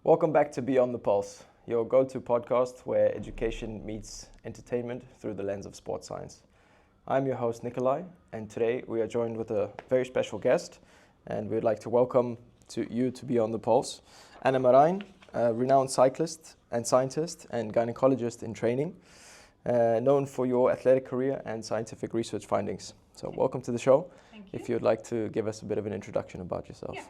Welcome back to Beyond the Pulse, your go-to podcast where education meets entertainment through the lens of sports science. I'm your host Nikolai, and today we are joined with a very special guest, and we'd like to welcome you to Beyond the Pulse, Marijn, a renowned cyclist and scientist and gynecologist-in-training, known for your athletic career and scientific research findings. So welcome to the show. Thank you. If you'd like to give us a bit of an introduction about yourself. Yeah.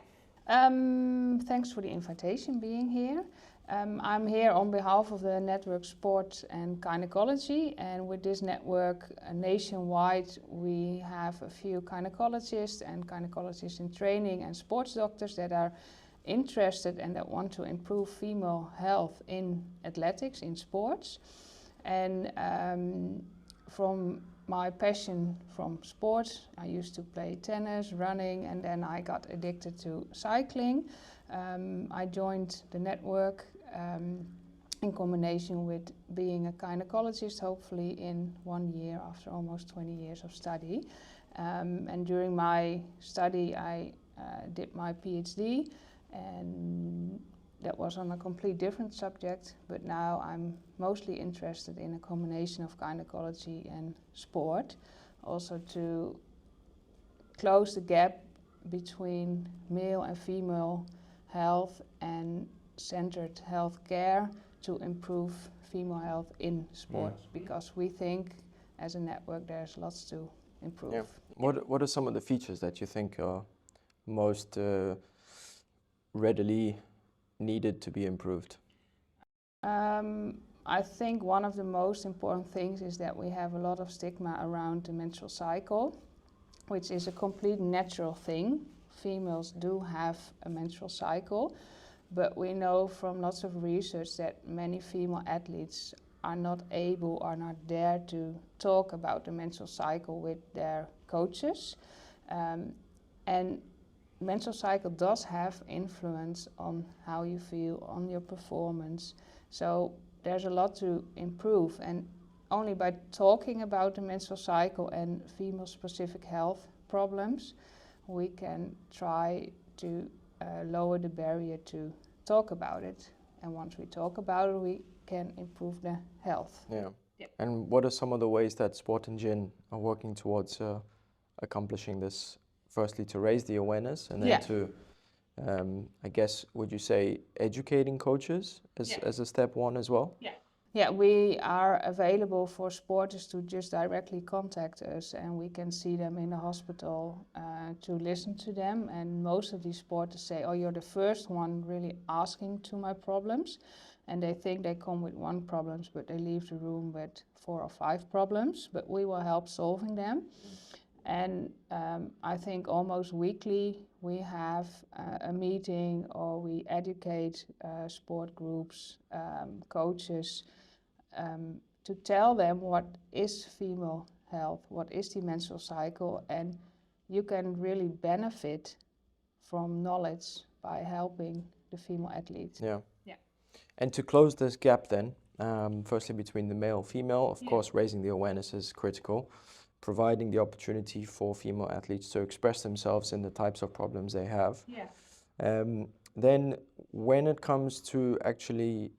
Thanks for the invitation being here. I'm here on behalf of the network Sport and Gynecology, and with this network nationwide we have a few gynecologists and gynecologists-in-training and sports doctors that are interested and that want to improve female health in athletics, in sports. And from my passion from sports, I used to play tennis, running, and then I got addicted to cycling. I joined the network in combination with being a gynecologist, hopefully in 1 year after almost 20 years of study. And during my study I did my PhD, and that was on a complete different subject, but now I'm mostly interested in a combination of gynecology and sport, also to close the gap between male and female health and centered health care to improve female health in sports, because we think as a network there's lots to improve. Yeah. What are some of the features that you think are most readily needed to be improved? I think one of the most important things is that we have a lot of stigma around the menstrual cycle, which is a complete natural thing. Females do have a menstrual cycle, but we know from lots of research that many female athletes are not able or not dare to talk about the menstrual cycle with their coaches. And menstrual cycle does have influence on how you feel, on your performance. So there's a lot to improve, and only by talking about the menstrual cycle and female-specific health problems, we can try to lower the barrier to talk about it. And once we talk about it, we can improve the health. Yeah. Yep. And what are some of the ways that Sport and Gyn are working towards accomplishing this? Firstly, to raise the awareness, and then to, I guess, would you say educating coaches as a step one as well? Yeah, we are available for sporters to just directly contact us, and we can see them in the hospital to listen to them. And most of these sporters say, oh, you're the first one really asking to my problems. And they think they come with one problem, but they leave the room with 4 or 5 problems, but we will help solving them. And I think almost weekly we have a meeting, or we educate sport groups, coaches, to tell them what is female health, what is the menstrual cycle, and you can really benefit from knowledge by helping the female athletes. Yeah. And to close this gap then, firstly between the male and female, of course raising the awareness is critical. Providing the opportunity for female athletes to express themselves in the types of problems they have. Then when it comes to actually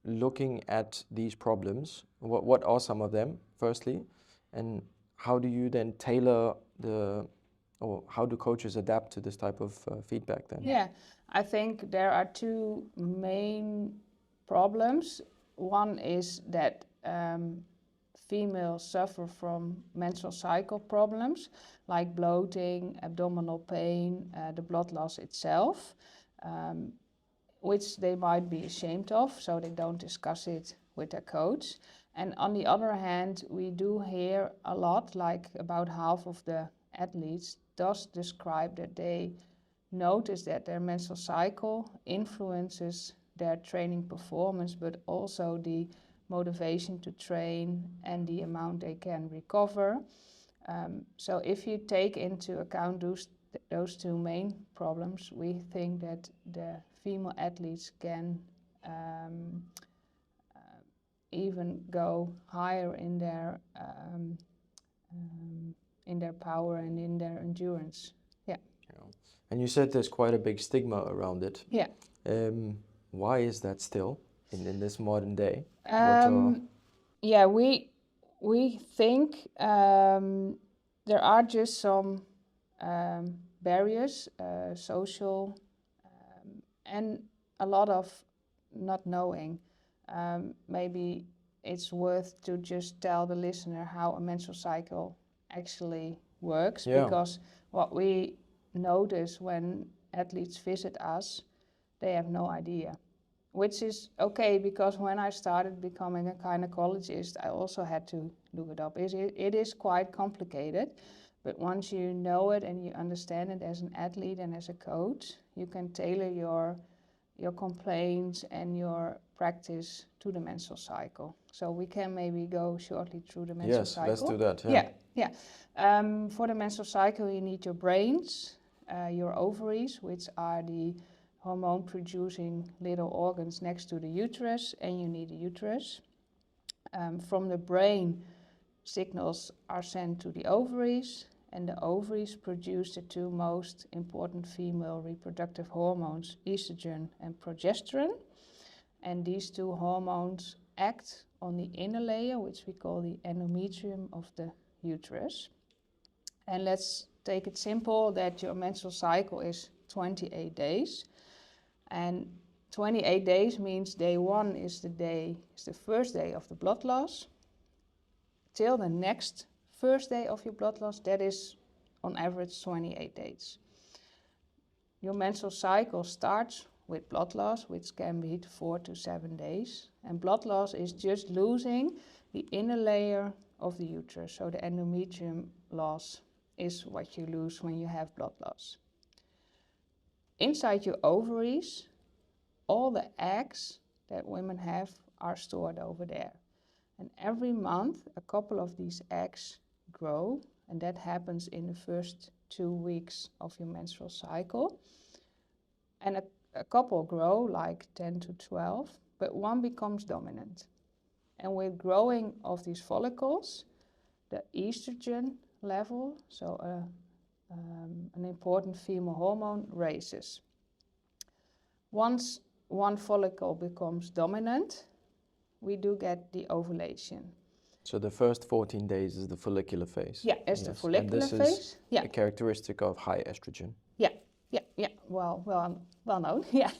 looking at these problems, what are some of them, firstly? And how do you then tailor or how do coaches adapt to this type of feedback then? Yeah, I think there are 2 main problems. One is that females suffer from menstrual cycle problems like bloating, abdominal pain, the blood loss itself, which they might be ashamed of, so they don't discuss it with their coach. And on the other hand, we do hear a lot, like about half of the athletes does describe that they notice that their menstrual cycle influences their training performance, but also the motivation to train and the amount they can recover. So if you take into account those 2 main problems, we think that the female athletes can even go higher in their power and in their endurance. And you said there's quite a big stigma around it. Why is that still in this modern day? Yeah, we think there are just some barriers, social, and a lot of not knowing. Maybe it's worth to just tell the listener how a menstrual cycle actually works, because what we notice when athletes visit us, they have no idea. Which is okay, because when I started becoming a gynecologist, I also had to look it up. It is quite complicated, but once you know it and you understand it as an athlete and as a coach, you can tailor your complaints and your practice to the menstrual cycle. So we can maybe go shortly through the menstrual cycle. Yes, let's do that. Yeah. For the menstrual cycle, you need your brains, your ovaries, which are the hormone-producing little organs next to the uterus, and you need a uterus. From the brain, signals are sent to the ovaries, and the ovaries produce the two most important female reproductive hormones, estrogen and progesterone. And these two hormones act on the inner layer, which we call the endometrium of the uterus. And let's take it simple that your menstrual cycle is 28 days. And 28 days means day 1 is the first day of the blood loss. Till the next first day of your blood loss, that is on average 28 days. Your menstrual cycle starts with blood loss, which can be 4 to 7 days. And blood loss is just losing the inner layer of the uterus. So the endometrium loss is what you lose when you have blood loss. Inside your ovaries, all the eggs that women have are stored over there. And every month, a couple of these eggs grow, and that happens in the first 2 weeks of your menstrual cycle. And a couple grow like 10 to 12, but one becomes dominant. And with growing of these follicles, the estrogen level, so an important female hormone, raises. Once one follicle becomes dominant, we do get the ovulation. So the first 14 days is the follicular phase. Yeah, it's the follicular phase. And this is a characteristic of high estrogen. Yeah. Well known. Yeah.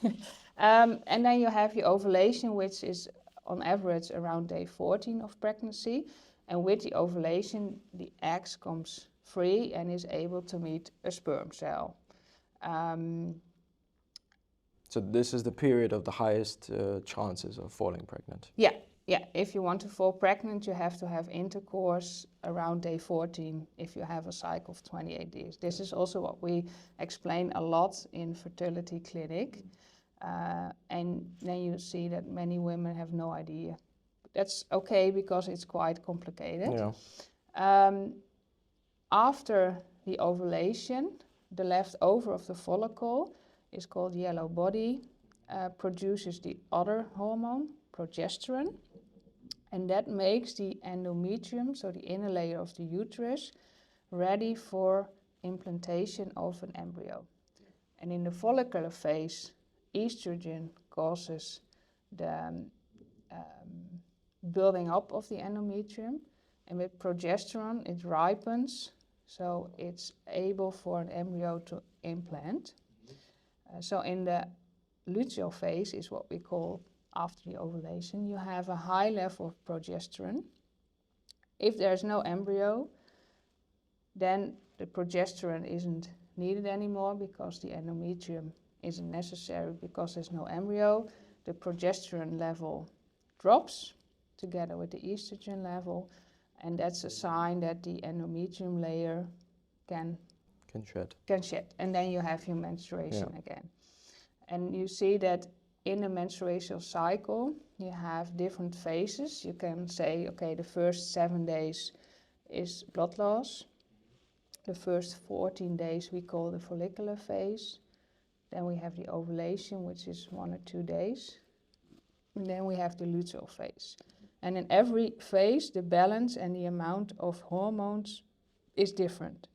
And then you have your ovulation, which is on average around day 14 of pregnancy. And with the ovulation, the egg comes free and is able to meet a sperm cell. So this is the period of the highest chances of falling pregnant. Yeah. If you want to fall pregnant, you have to have intercourse around day 14 if you have a cycle of 28 days. This is also what we explain a lot in fertility clinic. And then you see that many women have no idea. That's okay, because it's quite complicated. Yeah. After the ovulation, the leftover of the follicle is called yellow body, produces the other hormone, progesterone, and that makes the endometrium, so the inner layer of the uterus, ready for implantation of an embryo. And in the follicular phase, estrogen causes the building up of the endometrium, and with progesterone it ripens, so it's able for an embryo to implant. So in the luteal phase is what we call after the ovulation, you have a high level of progesterone. If there's no embryo, then the progesterone isn't needed anymore, because the endometrium isn't necessary because there's no embryo. The progesterone level drops together with the estrogen level, and that's a sign that the endometrium layer can shed. And then you have your menstruation again. And you see that in the menstrual cycle, you have different phases. You can say, okay, the first 7 days is blood loss. The first 14 days we call the follicular phase. Then we have the ovulation, which is 1 or 2 days. And then we have the luteal phase. And in every phase, the balance and the amount of hormones is different.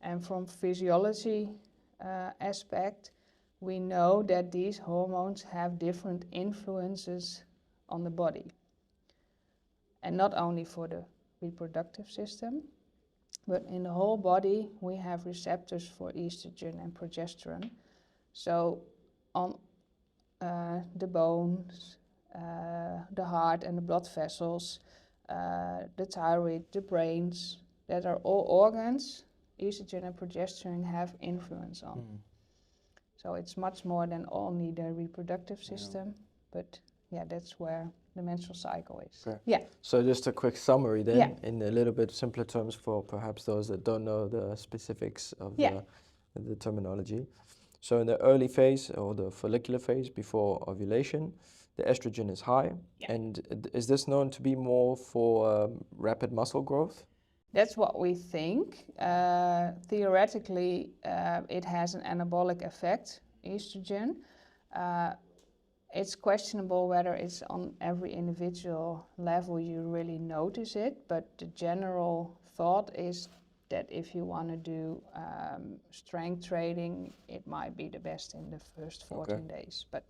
And from physiology aspect, we know that these hormones have different influences on the body. And not only for the reproductive system, but in the whole body we have receptors for estrogen and progesterone. So on the bones, the heart and the blood vessels, the thyroid, the brains, that are all organs estrogen and progesterone have influence on. So it's much more than only the reproductive system, but yeah, that's where the menstrual cycle is. Okay. Yeah. So just a quick summary then, Yeah. in a little bit simpler terms for perhaps those that don't know the specifics of the terminology. So in the early phase or the follicular phase before ovulation, the estrogen is high. Yeah. And is this known to be more for rapid muscle growth? That's what we think. Theoretically, it has an anabolic effect, estrogen. It's questionable whether it's on every individual level you really notice it, but the general thought is that if you want to do strength training, it might be the best in the first 14 days. But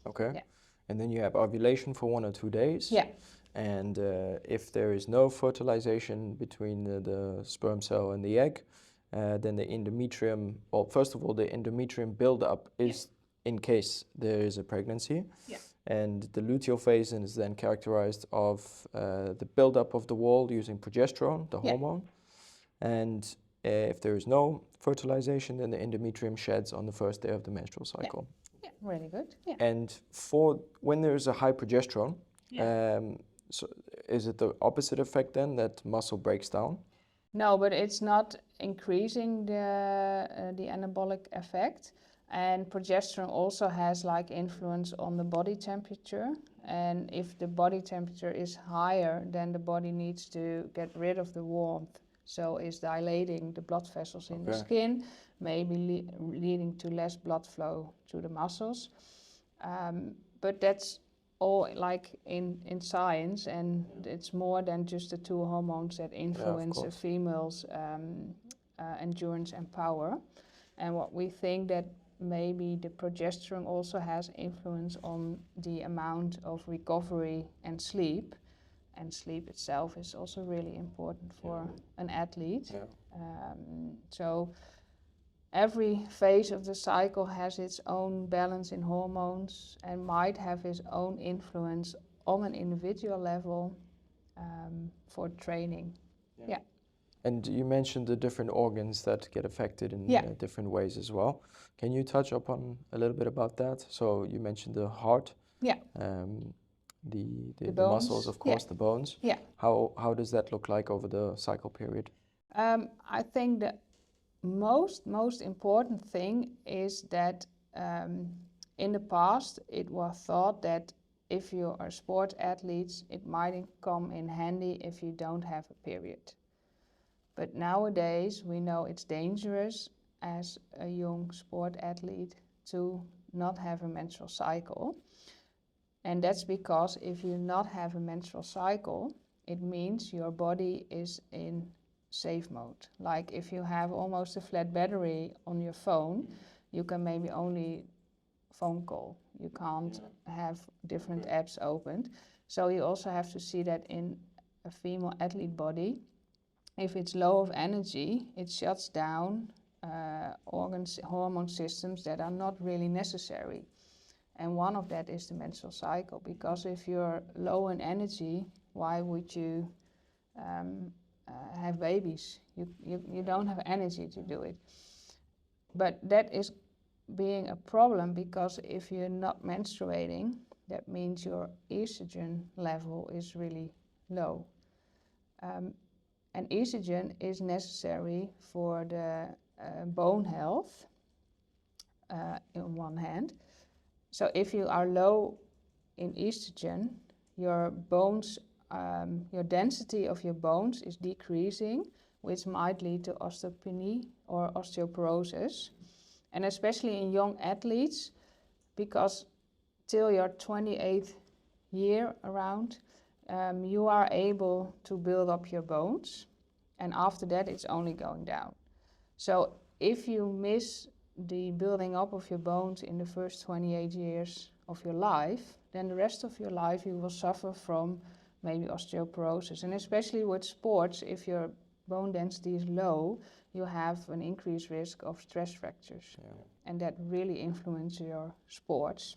okay. Yeah. And then you have ovulation for 1 or 2 days. Yeah. And if there is no fertilization between the sperm cell and the egg, then the endometrium, well, first of all, the endometrium buildup is in case there is a pregnancy. Yeah. And the luteal phase is then characterized of the buildup of the wall using progesterone, the hormone. And if there is no fertilization, then the endometrium sheds on the first day of the menstrual cycle. Yeah, really good. Yeah. And for when there is a high progesterone, so is it the opposite effect then, that muscle breaks down? No, but it's not increasing the anabolic effect. And progesterone also has like influence on the body temperature. And if the body temperature is higher, then the body needs to get rid of the warmth. So it's dilating the blood vessels in the skin, maybe leading to less blood flow to the muscles. But that's all like in science, and it's more than just the two hormones that influence a female's endurance and power. And what we think that maybe the progesterone also has influence on the amount of recovery and sleep. And sleep itself is also really important for an athlete. So every phase of the cycle has its own balance in hormones and might have its own influence on an individual level for training. Yeah. And you mentioned the different organs that get affected in different ways as well. Can you touch upon a little bit about that? So you mentioned the heart, the muscles, of course, the bones. Yeah. How does that look like over the cycle period? I think the most important thing is that in the past it was thought that if you are sport athletes, it might come in handy if you don't have a period. But nowadays we know it's dangerous as a young sport athlete to not have a menstrual cycle. And that's because if you not have a menstrual cycle, it means your body is in safe mode. Like if you have almost a flat battery on your phone, you can maybe only phone call. You can't have different apps opened. So you also have to see that in a female athlete body, if it's low of energy, it shuts down organs, hormone systems that are not really necessary. And one of that is the menstrual cycle, because if you're low in energy, why would you have babies? You don't have energy to do it. But that is being a problem, because if you're not menstruating, that means your estrogen level is really low. And estrogen is necessary for the bone health, on one hand. So if you are low in estrogen, your bones, your density of your bones is decreasing, which might lead to osteopenia or osteoporosis. And especially in young athletes, because till your 28th year around, you are able to build up your bones, and after that it's only going down. So if you miss the building up of your bones in the first 28 years of your life, then the rest of your life you will suffer from maybe osteoporosis. And especially with sports, if your bone density is low, you have an increased risk of stress fractures. Yeah. And that really influences your sports.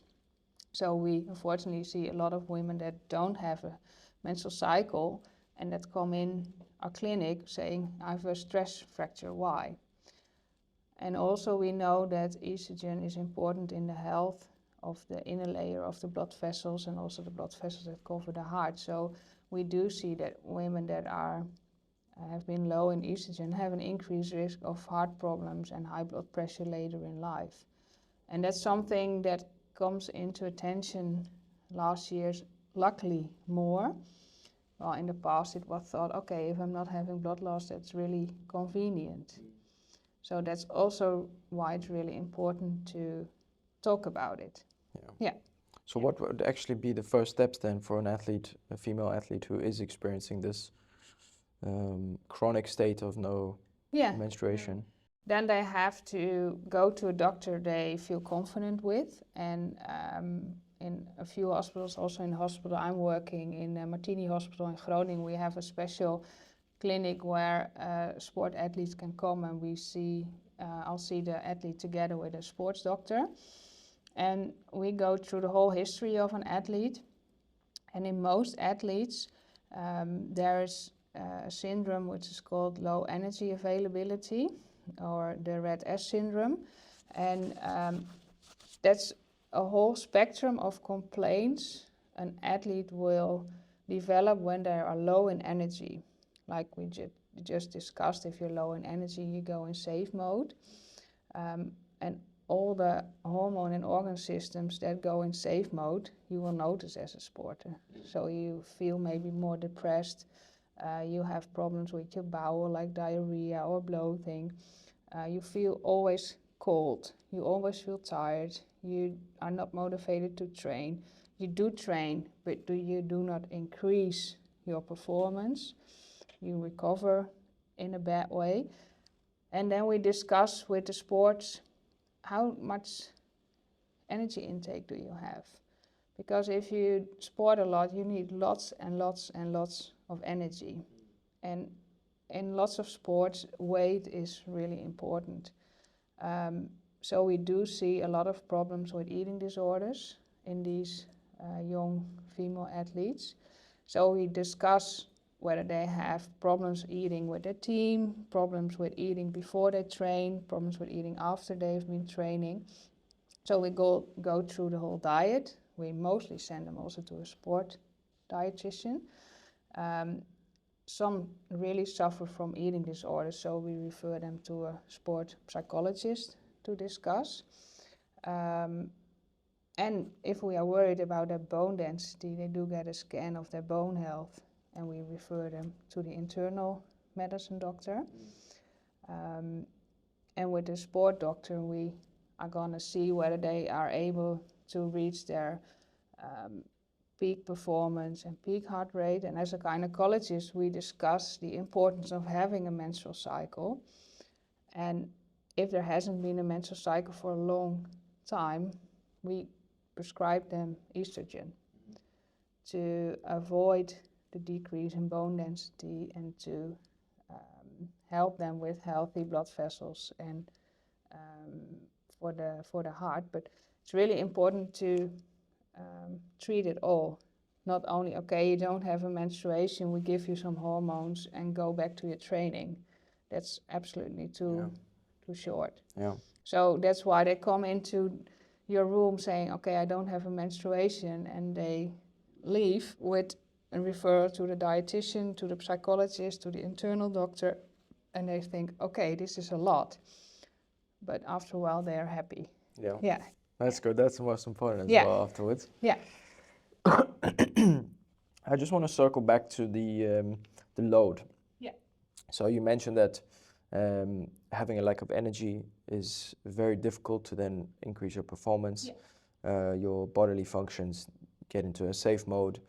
So we unfortunately see a lot of women that don't have a menstrual cycle and that come in our clinic saying, I have a stress fracture, why? And also we know that estrogen is important in the health of the inner layer of the blood vessels and also the blood vessels that cover the heart. So we do see that women that have been low in estrogen have an increased risk of heart problems and high blood pressure later in life. And that's something that comes into attention last year, luckily more. Well, in the past it was thought, okay, if I'm not having blood loss, that's really convenient. So that's also why it's really important to talk about it. Yeah. So what would actually be the first steps then for an athlete, a female athlete who is experiencing this chronic state of no menstruation? Then they have to go to a doctor they feel confident with. And in a few hospitals, also in the hospital I'm working, in Martini Hospital in Groningen, we have a special clinic where sport athletes can come and I'll see the athlete together with a sports doctor. And we go through the whole history of an athlete. And in most athletes, there is a syndrome which is called low energy availability, or the red S syndrome. And that's a whole spectrum of complaints an athlete will develop when they are low in energy. Like we just discussed, if you're low in energy, you go in safe mode. And all the hormone and organ systems that go in safe mode, you will notice as a sporter. So you feel maybe more depressed, you have problems with your bowel like diarrhea or bloating, you feel always cold, you always feel tired, you are not motivated to train. You do train, but you do not increase your performance. You recover in a bad way. And then we discuss with the sports, how much energy intake do you have? Because if you sport a lot, you need lots and lots and lots of energy. And in lots of sports, weight is really important. So we do see a lot of problems with eating disorders in these young female athletes. So we discuss whether they have problems eating with their team, problems with eating before they train, problems with eating after they've been training. So we go through the whole diet. We mostly send them also to a sport dietitian. Some really suffer from eating disorders, so we refer them to a sport psychologist to discuss. And if we are worried about their bone density, they do get a scan of their bone health, and we refer them to the internal medicine doctor. And with the sport doctor, we are going to see whether they are able to reach their peak performance and peak heart rate. And as a gynecologist, we discuss the importance of having a menstrual cycle. And if there hasn't been a menstrual cycle for a long time, we prescribe them estrogen to avoid the decrease in bone density and to help them with healthy blood vessels and for the heart. But it's really important to treat it all. Not only, okay, you don't have a menstruation, we give you some hormones and go back to your training. That's absolutely too short. Yeah. So that's why they come into your room saying, okay, I don't have a menstruation, and they leave with a referral to the dietitian, to the psychologist, to the internal doctor, and they think, okay, this is a lot. But after a while, they are happy. Yeah. Yeah. That's good. That's the most important as well afterwards. Yeah. I just want to circle back to the load. Yeah. So you mentioned that having a lack of energy is very difficult to then increase your performance. Yeah. Your bodily functions get into a safe mode.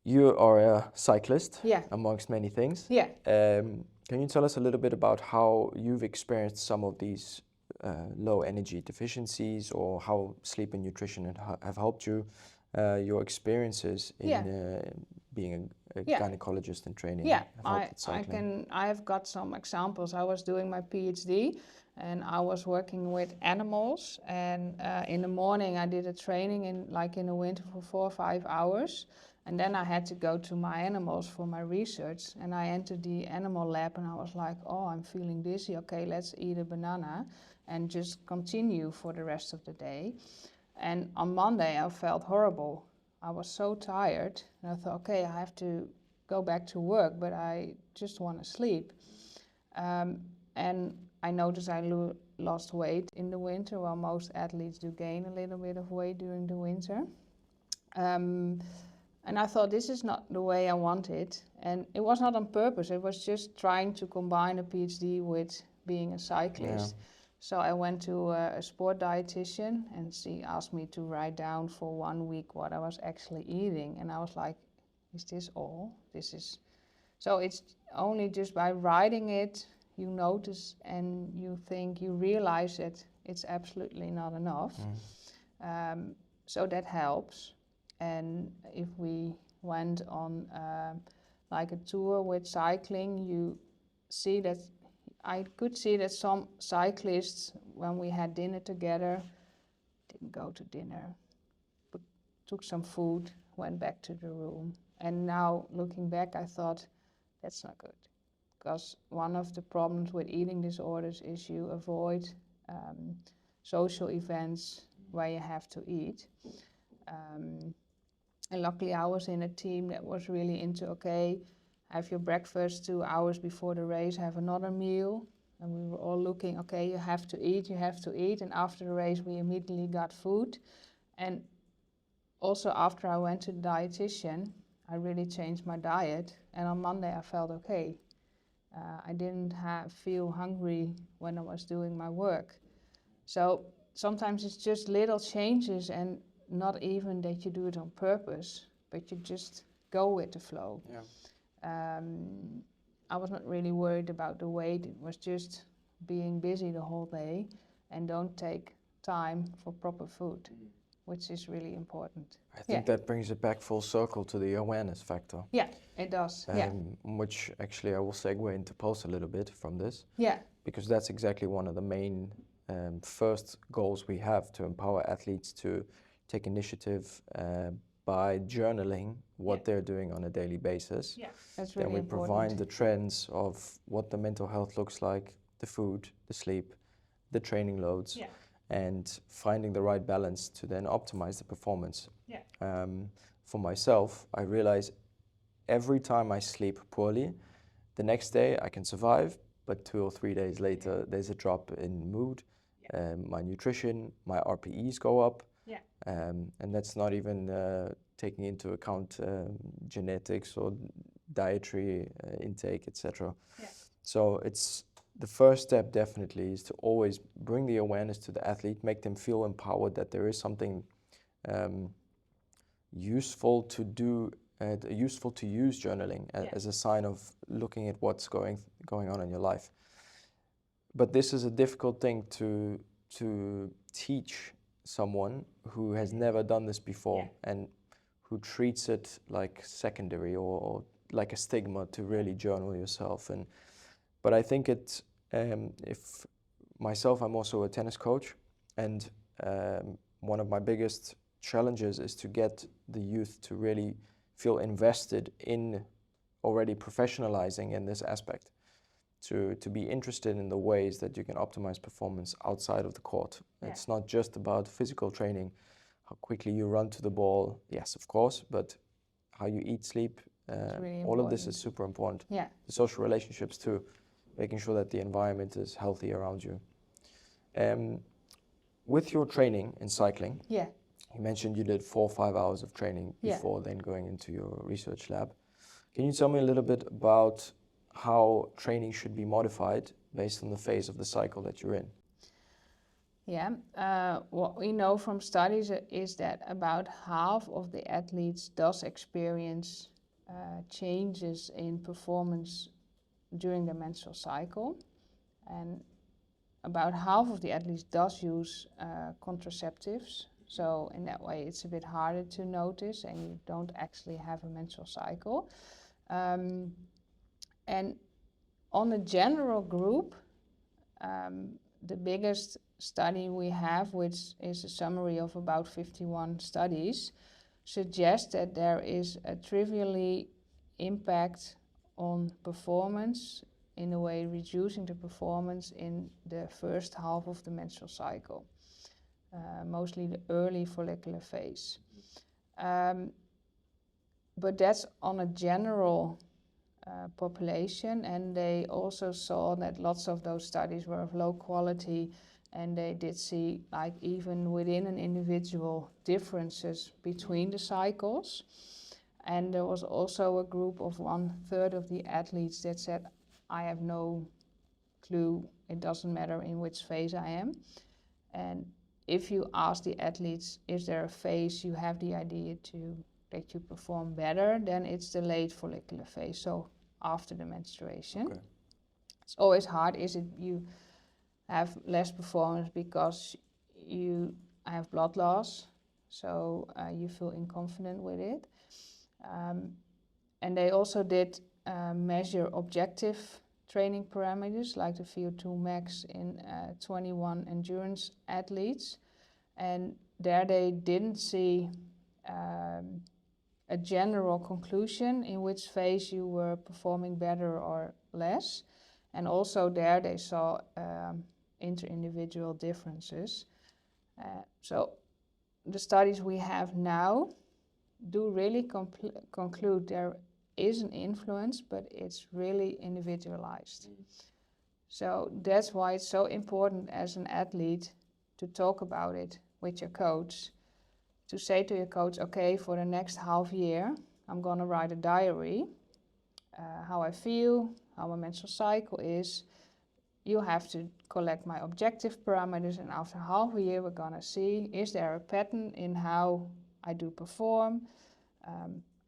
You are a cyclist, amongst many things. Yeah. Can you tell us a little bit about how you've experienced some of these low energy deficiencies, or how sleep and nutrition have helped you, your experiences in being a gynecologist in training have helped with cycling. I have got some examples. I was doing my PhD and I was working with animals, and in the morning I did a training in the winter for 4 or 5 hours, and then I had to go to my animals for my research, and I entered the animal lab and I was like, oh, I'm feeling dizzy, okay, let's eat a banana and just continue for the rest of the day. And on Monday I felt horrible. I was so tired and I thought, okay, I have to go back to work, but I just want to sleep. And I noticed I lost weight in the winter, while most athletes do gain a little bit of weight during the winter. And I thought, this is not the way I want it. And it was not on purpose. It was just trying to combine a PhD with being a cyclist. Yeah. So I went to a sport dietitian, and she asked me to write down for 1 week what I was actually eating. And I was like, is this all? So it's only just by writing it, you notice and you realize that it's absolutely not enough. So that helps. And if we went on a tour with cycling, you see that I could see that some cyclists, when we had dinner together, didn't go to dinner, but took some food, went back to the room. And now looking back, I thought, that's not good. Because one of the problems with eating disorders is you avoid social events where you have to eat. And luckily I was in a team that was really into, okay, have your breakfast 2 hours before the race, have another meal. And we were all looking, okay, you have to eat. And after the race, we immediately got food. And also after I went to the dietitian, I really changed my diet. And on Monday, I felt okay. I didn't feel hungry when I was doing my work. So sometimes it's just little changes, and not even that you do it on purpose, but you just go with the flow. Yeah. I was not really worried about the weight. It was just being busy the whole day and don't take time for proper food, which is really important. I think that brings it back full circle to the awareness factor. Yeah, it does. Which actually I will segue into pulse a little bit from this. Yeah. Because that's exactly one of the main first goals we have, to empower athletes to take initiative by journaling what they're doing on a daily basis. Yeah, that's really then we important. provide the trends of what the mental health looks like, the food, the sleep, the training loads, and finding the right balance to then optimize the performance. For myself, I realize every time I sleep poorly, the next day I can survive, but 2 or 3 days later there's a drop in mood, my nutrition, my RPEs go up, and that's not even taking into account genetics or dietary intake, etc. So it's the first step definitely is to always bring the awareness to the athlete, make them feel empowered that there is something useful to do, useful to use journaling as a sign of looking at what's going on in your life. But this is a difficult thing to teach someone who has never done this before and who treats it like secondary or like a stigma to really journal yourself. But I think it's, if myself, I'm also a tennis coach, and one of my biggest challenges is to get the youth to really feel invested in already professionalizing in this aspect, to be interested in the ways that you can optimize performance outside of the court. It's not just about physical training, how quickly you run to the ball, yes, of course, but how you eat, sleep, really all of this is super important. The social relationships too, making sure that the environment is healthy around you. With your training in cycling, you mentioned you did 4 or 5 hours of training before then going into your research lab. Can you tell me a little bit about how training should be modified based on the phase of the cycle that you're in? What we know from studies is that about half of the athletes does experience changes in performance during the menstrual cycle. And about half of the athletes does use contraceptives. So in that way, it's a bit harder to notice, and you don't actually have a menstrual cycle. And on a general group, the biggest study we have, which is a summary of about 51 studies, suggests that there is a trivially impact on performance, in a way reducing the performance in the first half of the menstrual cycle, mostly the early follicular phase. But that's on a general population, and they also saw that lots of those studies were of low quality, and they did see, like, even within an individual, differences between the cycles. And there was also a group of 1/3 of the athletes that said, I have no clue, it doesn't matter in which phase I am. And if you ask the athletes, is there a phase you have the idea that you perform better, then it's the late follicular phase, so after the menstruation. Okay. It's always hard. Is it you have less performance because you have blood loss, so you feel inconfident with it? And they also did measure objective training parameters like the VO2 max in 21 endurance athletes, and there they didn't see a general conclusion in which phase you were performing better or less. And also there they saw inter-individual differences. So the studies we have now do really conclude there is an influence, but it's really individualized. So that's why it's so important as an athlete to talk about it with your coach, to say to your coach, okay, for the next half year, I'm going to write a diary, how I feel, how my menstrual cycle is. You have to collect my objective parameters, and after half a year, we're going to see, is there a pattern in how I do perform?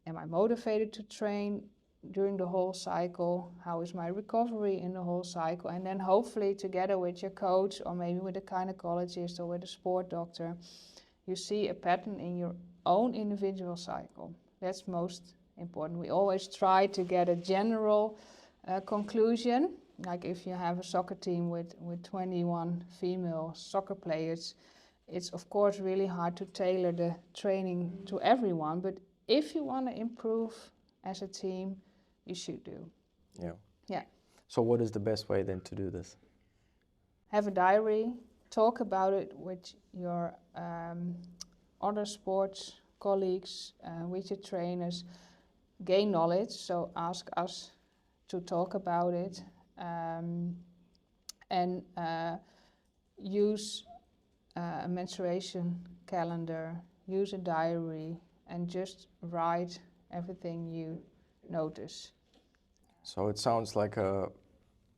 Am I motivated to train during the whole cycle? How is my recovery in the whole cycle? And then hopefully together with your coach, or maybe with a gynecologist or with a sport doctor, you see a pattern in your own individual cycle. That's most important. We always try to get a general conclusion. Like if you have a soccer team with 21 female soccer players, it's of course really hard to tailor the training to everyone, but if you want to improve as a team, you should do. Yeah. Yeah. So what is the best way then to do this? Have a diary, talk about it with your other sports colleagues, with your trainers, gain knowledge, so ask us to talk about it, and use a menstruation calendar, use a diary, and just write everything you notice. So it sounds like a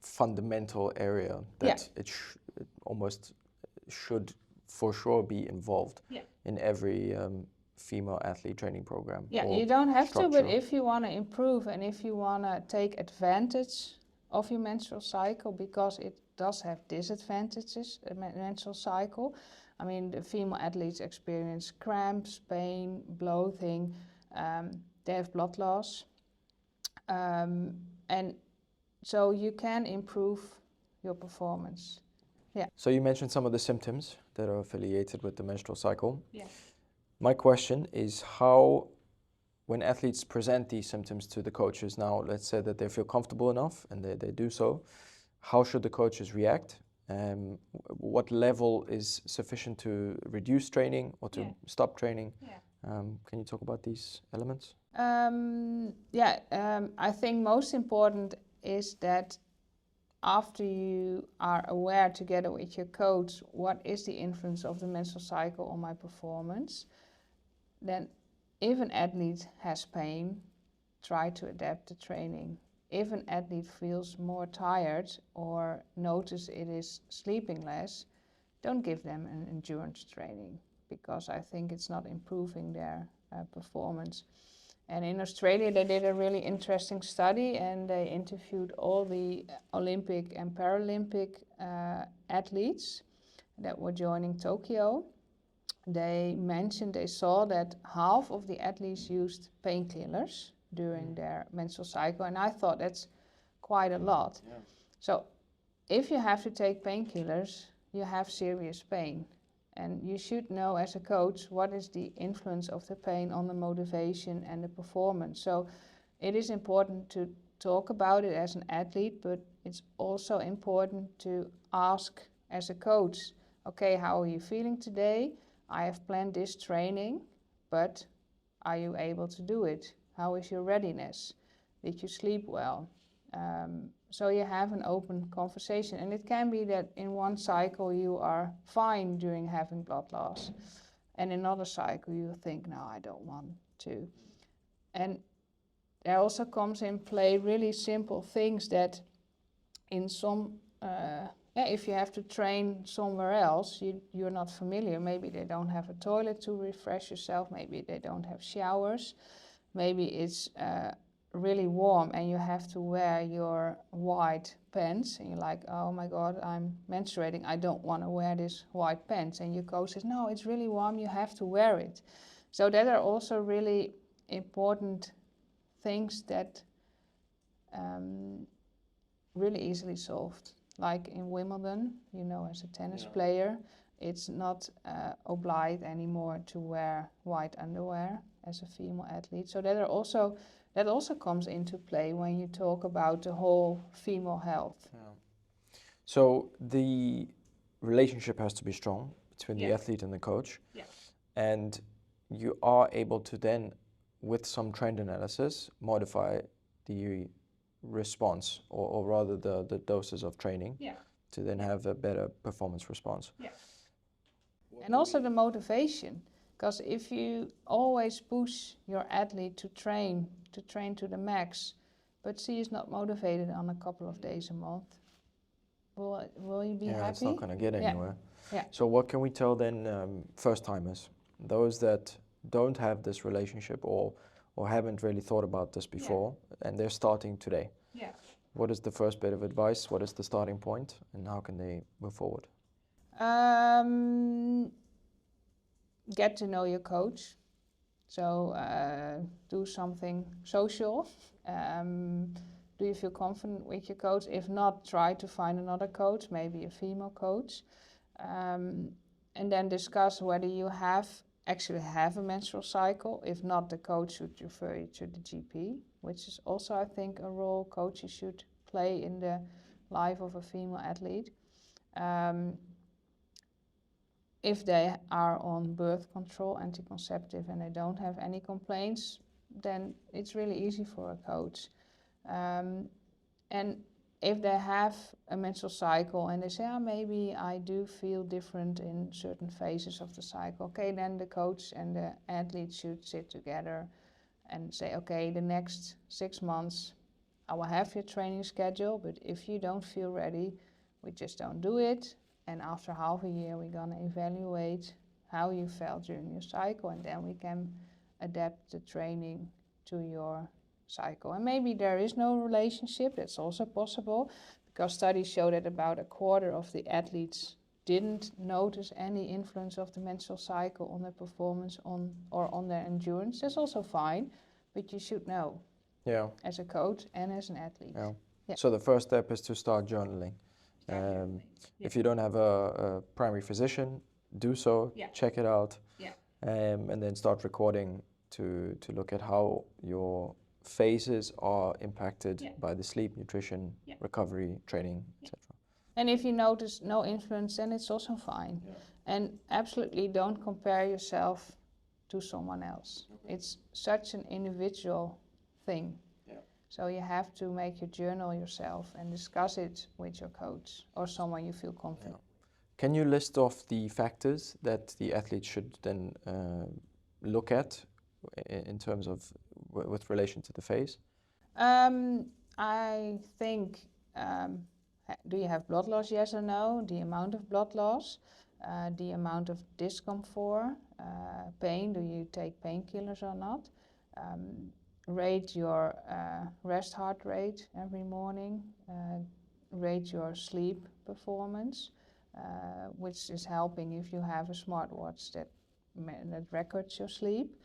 fundamental area that it almost should for sure be involved in every female athlete training program. Yeah, you don't have structure. to, but if you want to improve and if you want to take advantage of your menstrual cycle, because it does have disadvantages, a menstrual cycle. I mean, the female athletes experience cramps, pain, bloating, they have blood loss. And so you can improve your performance. Yeah. So you mentioned some of the symptoms that are affiliated with the menstrual cycle. Yeah. My question is how, when athletes present these symptoms to the coaches, now let's say that they feel comfortable enough and they do so, how should the coaches react? What level is sufficient to reduce training or to stop training? Yeah. Can you talk about these elements? I think most important is that after you are aware together with your coach what is the influence of the menstrual cycle on my performance, then if an athlete has pain, try to adapt the training. If an athlete feels more tired or notice it is sleeping less, don't give them an endurance training, because I think it's not improving their performance. And in Australia, they did a really interesting study, and they interviewed all the Olympic and Paralympic athletes that were joining Tokyo. They mentioned they saw that half of the athletes used painkillers during their menstrual cycle, and I thought that's quite a lot. Yeah. So if you have to take painkillers, you have serious pain. And you should know as a coach what is the influence of the pain on the motivation and the performance. So it is important to talk about it as an athlete, but it's also important to ask as a coach, okay, how are you feeling today? I have planned this training, but are you able to do it? How is your readiness? Did you sleep well? So you have an open conversation, and it can be that in one cycle you are fine during having blood loss, and in another cycle you think, no, I don't want to. And there also comes in play really simple things that in some, if you have to train somewhere else, you're not familiar. Maybe they don't have a toilet to refresh yourself, maybe they don't have showers, maybe it's really warm and you have to wear your white pants and you're like, oh my god, I'm menstruating, I don't want to wear this white pants, and your coach says, no, it's really warm, you have to wear it. So that are also really important things that really easily solved. Like in Wimbledon, you know, as a tennis player, it's not obliged anymore to wear white underwear as a female athlete. So that also comes into play when you talk about the whole female health. Yeah. So the relationship has to be strong between the athlete and the coach. Yeah. And you are able to then, with some trend analysis, modify the response, or rather the doses of training, to then have a better performance response. Yeah. And also the motivation, because if you always push your athlete to train to the max, but she is not motivated on a couple of days a month, will you be happy? Yeah, it's not going to get anywhere. Yeah. So what can we tell then first timers, those that don't have this relationship or haven't really thought about this before, and they're starting today? Yeah. What is the first bit of advice? What is the starting point, and how can they move forward? Get to know your coach. So do something social. Do you feel confident with your coach? If not, try to find another coach, maybe a female coach. And then discuss whether you actually have a menstrual cycle. If not, the coach should refer you to the GP, which is also, I think, a role coaches should play in the life of a female athlete. If they are on birth control, anticonceptive, and they don't have any complaints, then it's really easy for a coach. And if they have a menstrual cycle and they say, maybe I do feel different in certain phases of the cycle, okay, then the coach and the athlete should sit together and say, okay, the next 6 months I will have your training schedule, but if you don't feel ready, we just don't do it. And after half a year, we're going to evaluate how you felt during your cycle, and then we can adapt the training to your cycle. And maybe there is no relationship, that's also possible, because studies show that about a quarter of the athletes didn't notice any influence of the menstrual cycle on their performance or on their endurance. That's also fine, but you should know as a coach and as an athlete. Yeah. So the first step is to start journaling. If you don't have a primary physician, do so, check it out, and then start recording to look at how your phases are impacted by the sleep, nutrition, recovery, training, etc. And if you notice no influence, then it's also fine. And absolutely don't compare yourself to someone else. It's such an individual thing. So you have to make your journal yourself and discuss it with your coach or someone you feel confident. Can you list off the factors that the athlete should then look at in terms of with relation to the phase? I think, do you have blood loss, yes or no? The amount of blood loss, the amount of discomfort, pain, do you take painkillers or not? rate your rest heart rate every morning, rate your sleep performance, which is helping if you have a smartwatch that records your sleep.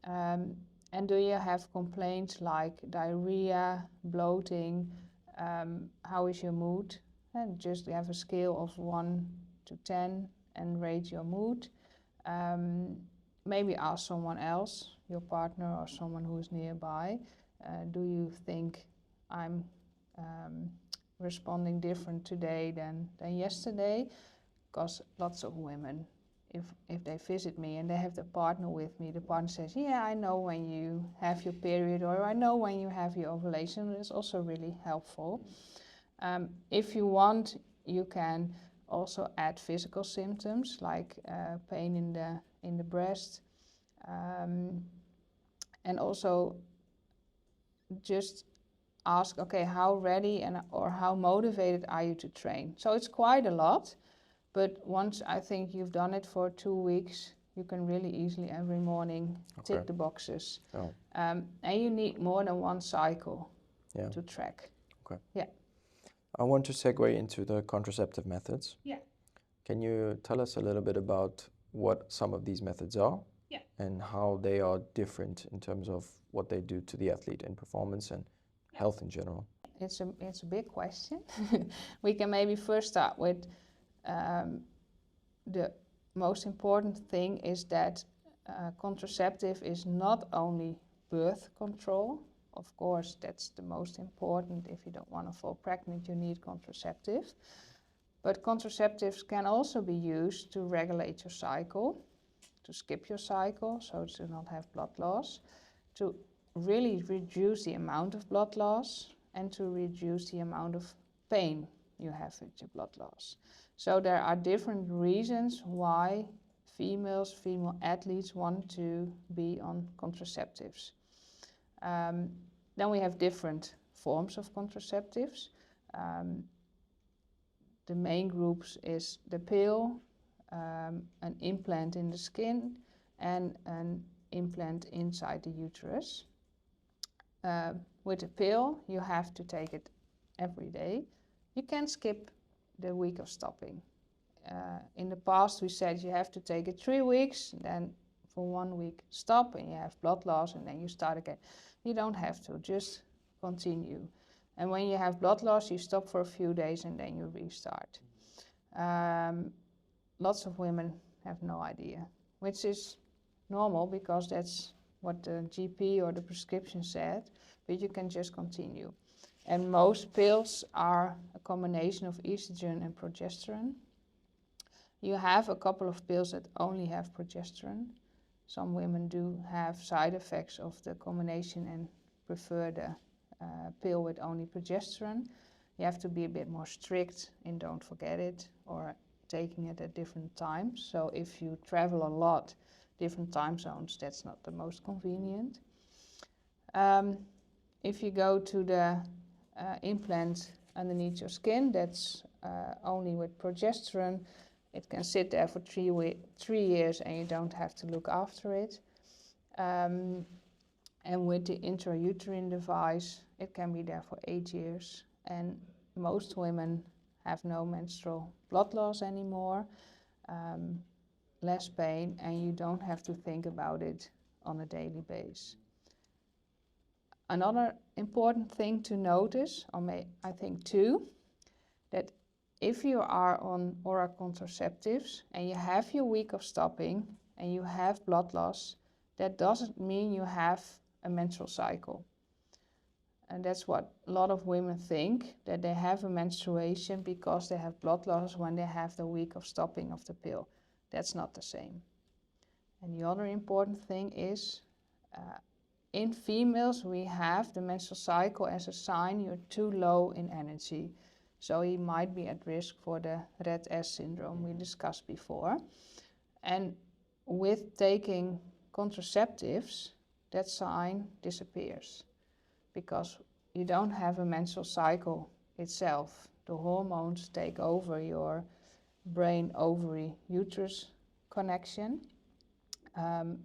And do you have complaints like diarrhea, bloating? How is your mood? And just have a scale of 1 to 10 and rate your mood. Maybe ask someone else, your partner or someone who is nearby. Do you think I'm responding different today than yesterday? Because lots of women, if they visit me and they have their partner with me, the partner says, yeah, I know when you have your period, or I know when you have your ovulation. It's also really helpful. If you want, you can also add physical symptoms like pain in the breast, and also just ask, okay, how ready or how motivated are you to train? So it's quite a lot, but once I think you've done it for 2 weeks, you can really easily every morning tick the boxes. Oh. And you need more than one cycle to track. Okay. Yeah. I want to segue into the contraceptive methods. Yeah. Can you tell us a little bit about what some of these methods are? Yeah. And how they are different in terms of what they do to the athlete in performance and health in general? It's a big question. We can maybe first start with the most important thing is that contraceptive is not only birth control. Of course, that's the most important. If you don't want to fall pregnant, you need contraceptive. But contraceptives can also be used to regulate your cycle, to skip your cycle, so to not have blood loss, to really reduce the amount of blood loss, and to reduce the amount of pain you have with your blood loss. So there are different reasons why female athletes want to be on contraceptives. Then we have different forms of contraceptives. The main groups is the pill, an implant in the skin, and an implant inside the uterus. With a pill, you have to take it every day. You can skip the week of stopping. In the past, we said you have to take it 3 weeks, then for 1 week stop, and you have blood loss, and then you start again. You don't have to, just continue. And when you have blood loss, you stop for a few days, and then you restart. Lots of women have no idea, which is normal because that's what the GP or the prescription said, but you can just continue. And most pills are a combination of estrogen and progesterone. You have a couple of pills that only have progesterone. Some women do have side effects of the combination and prefer the pill with only progesterone. You have to be a bit more strict and don't forget it, or taking it at different times. So if you travel a lot, different time zones, that's not the most convenient. If you go to the implant underneath your skin, that's only with progesterone. It can sit there for 3 years and you don't have to look after it. And with the intrauterine device, it can be there for 8 years. And most women have no menstrual blood loss anymore, less pain, and you don't have to think about it on a daily basis. Another important thing to notice, I think two, that if you are on oral contraceptives and you have your week of stopping and you have blood loss, that doesn't mean you have a menstrual cycle. And that's what a lot of women think, that they have a menstruation because they have blood loss when they have the week of stopping of the pill. That's not the same. And the other important thing is, in females, we have the menstrual cycle as a sign you're too low in energy. So you might be at risk for the red S syndrome we discussed before. And with taking contraceptives, that sign disappears, because you don't have a menstrual cycle itself. The hormones take over your brain, ovary, uterus connection.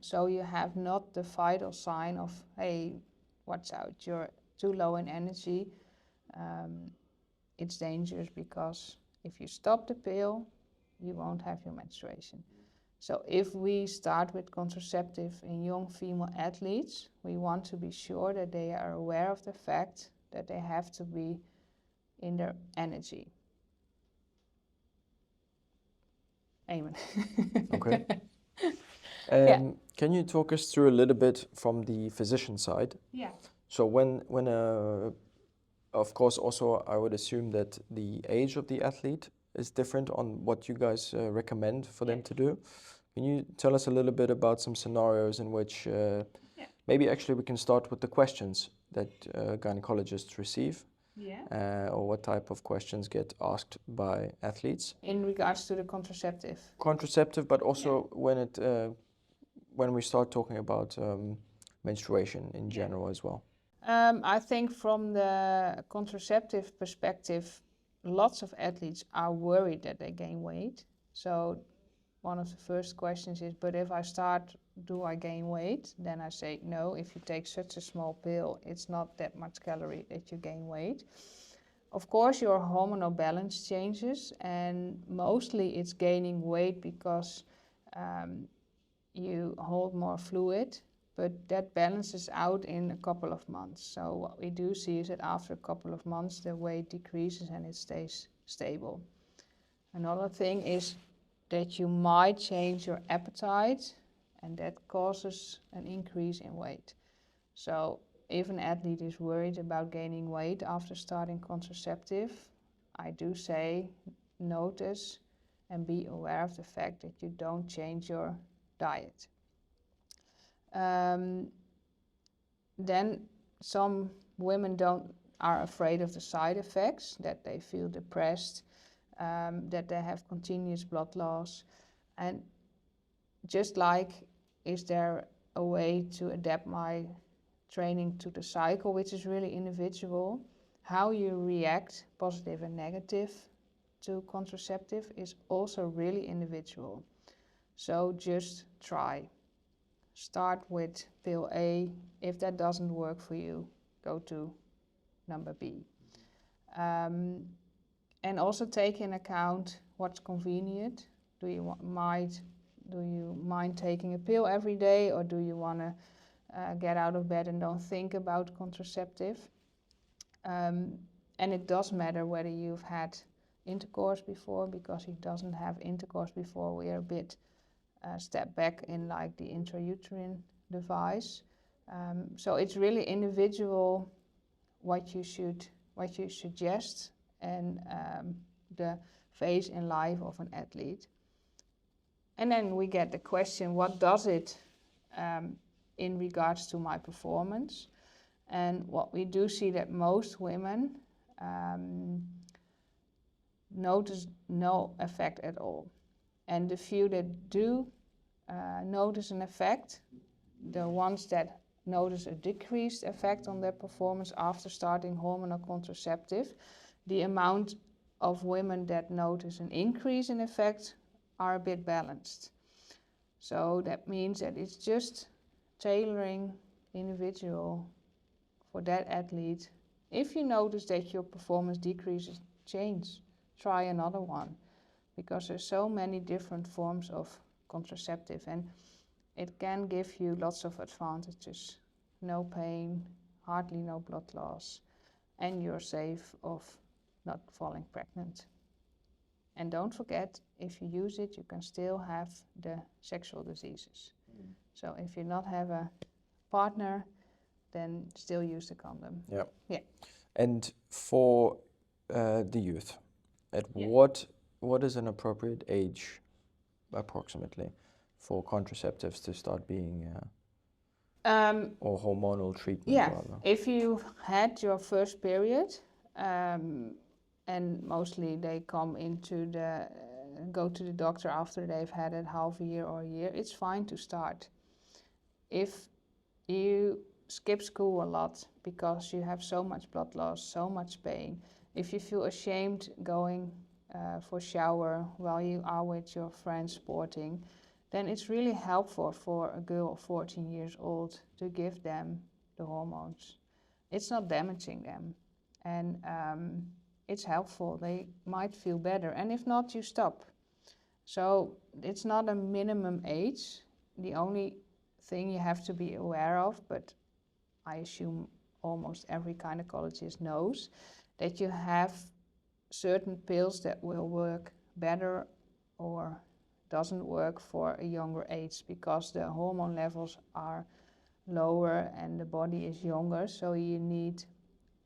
So you have not the vital sign of, hey, watch out, you're too low in energy. It's dangerous because if you stop the pill, you won't have your menstruation. So if we start with contraceptive in young female athletes, we want to be sure that they are aware of the fact that they have to be in their energy. Amen. Okay. Yeah. Can you talk us through a little bit from the physician side? Yeah. So when of course, also I would assume that the age of the athlete is different on what you guys recommend for them to do. Can you tell us a little bit about some scenarios in which maybe actually we can start with the questions that gynecologists receive, or what type of questions get asked by athletes? In regards to the contraceptive. Contraceptive, but also when we start talking about menstruation in general as well. I think from the contraceptive perspective, lots of athletes are worried that they gain weight. So one of the first questions is, but if I start, do I gain weight? Then I say, no, if you take such a small pill, it's not that much calorie that you gain weight. Of course, your hormonal balance changes, and mostly it's gaining weight because you hold more fluid, but that balances out in a couple of months. So what we do see is that after a couple of months, the weight decreases and it stays stable. Another thing is that you might change your appetite, and that causes an increase in weight. So if an athlete is worried about gaining weight after starting contraceptive, I do say notice and be aware of the fact that you don't change your diet. Then some women are afraid of the side effects, that they feel depressed, that they have continuous blood loss. And just like, is there a way to adapt my training to the cycle, which is really individual, how you react, positive and negative, to contraceptive is also really individual. So just try. Start with pill A. If that doesn't work for you, go to number B. And also take in account what's convenient. Do you mind taking a pill every day, or do you want to get out of bed and don't think about contraceptive? And it does matter whether you've had intercourse before, because if he doesn't have intercourse before, we are a bit step back in like the intrauterine device. So it's really individual what you suggest, and the phase in life of an athlete. And then we get the question, what does it in regards to my performance? And what we do see that most women notice no effect at all. And the few that do notice an effect, the ones that notice a decreased effect on their performance after starting hormonal contraceptive, the amount of women that notice an increase in effect are a bit balanced. So that means that it's just tailoring individual for that athlete. If you notice that your performance decreases, try another one, because there's so many different forms of contraceptive, and it can give you lots of advantages. No pain, hardly no blood loss, and you're safe of not falling pregnant. And don't forget, if you use it, you can still have the sexual diseases. So if you not have a partner, then still use the condom. Yeah. And for the youth, at what is an appropriate age, approximately, for contraceptives to start being, or hormonal treatment rather? If you had your first period, and mostly they go to the doctor after they've had it half a year or a year, it's fine to start. If you skip school a lot because you have so much blood loss, so much pain, if you feel ashamed going for shower while you are with your friends sporting, then it's really helpful for a girl of 14 years old to give them the the hormones. It's not damaging them, and it's helpful. They might feel better, and if not, you stop. So it's not a minimum age. The only thing you have to be aware of, but I assume almost every gynecologist knows, that you have certain pills that will work better or doesn't work for a younger age, because the hormone levels are lower and the body is younger, so you need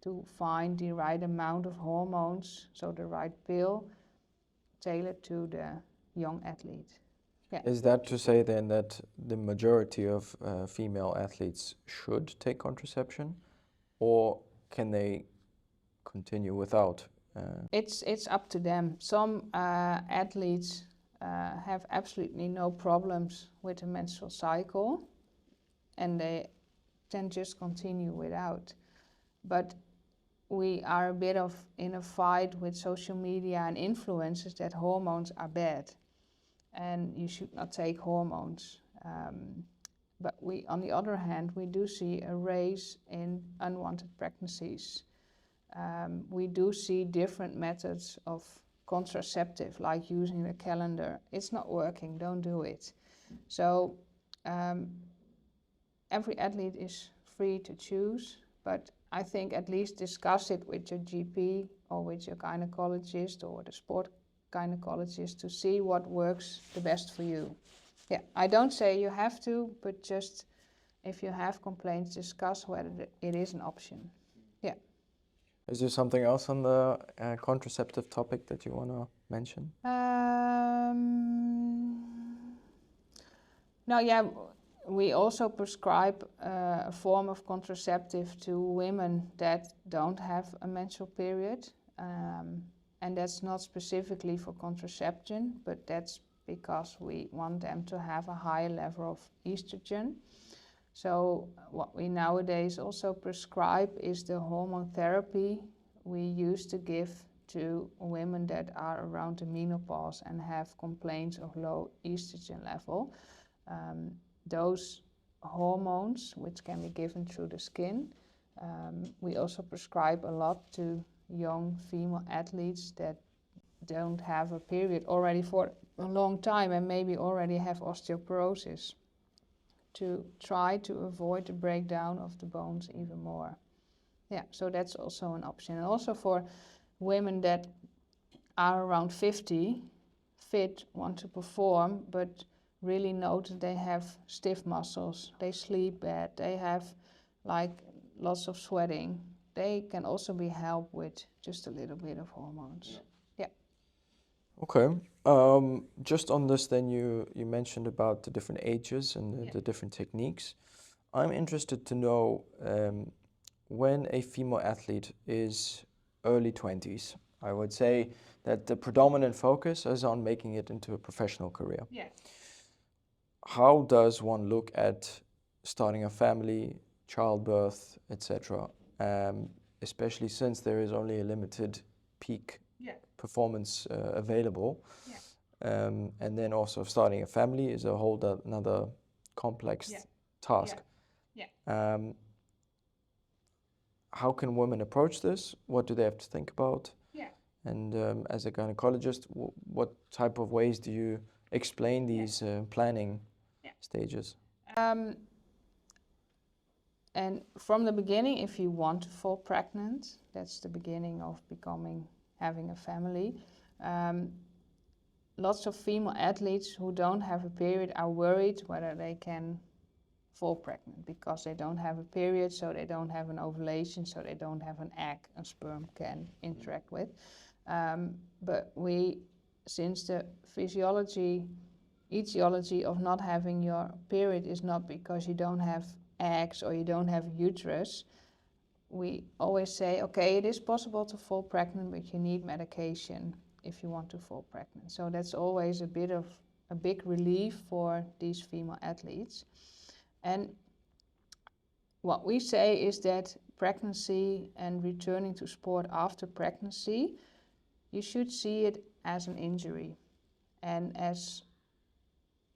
to find the right amount of hormones, so the right pill tailored to the young athlete. Yeah. Is that to say then that the majority of female athletes should take contraception, or can they continue without? It's up to them. Some athletes have absolutely no problems with the menstrual cycle, and they can just continue without. But we are a bit of in a fight with social media and influencers that hormones are bad and you should not take hormones. But we, on the other hand, we do see a rise in unwanted pregnancies. We do see different methods of contraceptive, like using the calendar. It's not working, don't do it. So every athlete is free to choose, but I think at least discuss it with your GP or with your gynecologist or the sport gynecologist to see what works the best for you. Yeah, I don't say you have to, but just if you have complaints, discuss whether it is an option. Yeah. Is there something else on the contraceptive topic that you want to mention? No, yeah, we also prescribe a form of contraceptive to women that don't have a menstrual period. And that's not specifically for contraception, but that's because we want them to have a higher level of estrogen. So what we nowadays also prescribe is the hormone therapy we used to give to women that are around the menopause and have complaints of low estrogen level. Those hormones, which can be given through the skin, we also prescribe a lot to young female athletes that don't have a period already for a long time and maybe already have osteoporosis, to try to avoid the breakdown of the bones even more. Yeah, so that's also an option. And also for women that are around 50, fit, want to perform, but really note that they have stiff muscles, they sleep bad, they have like lots of sweating. They can also be helped with just a little bit of hormones. Yeah. Okay. Just on this, then you mentioned about the different ages and the different techniques. I'm interested to know when a female athlete is early 20s, I would say that the predominant focus is on making it into a professional career. Yeah. How does one look at starting a family, childbirth, etc., especially since there is only a limited peak performance available? And then also starting a family is a whole another complex task. How can women approach this? What do they have to think about? And as a gynecologist, what type of ways do you explain these planning stages? And from the beginning, if you want to fall pregnant, that's the beginning of having a family. Lots of female athletes who don't have a period are worried whether they can fall pregnant because they don't have a period, so they don't have an ovulation, so they don't have an egg a sperm can interact with. But since the etiology of not having your period is not because you don't have eggs or you don't have uterus, we always say, okay, it is possible to fall pregnant, but you need medication if you want to fall pregnant. So that's always a big relief for these female athletes. And what we say is that pregnancy and returning to sport after pregnancy, you should see it as an injury. And as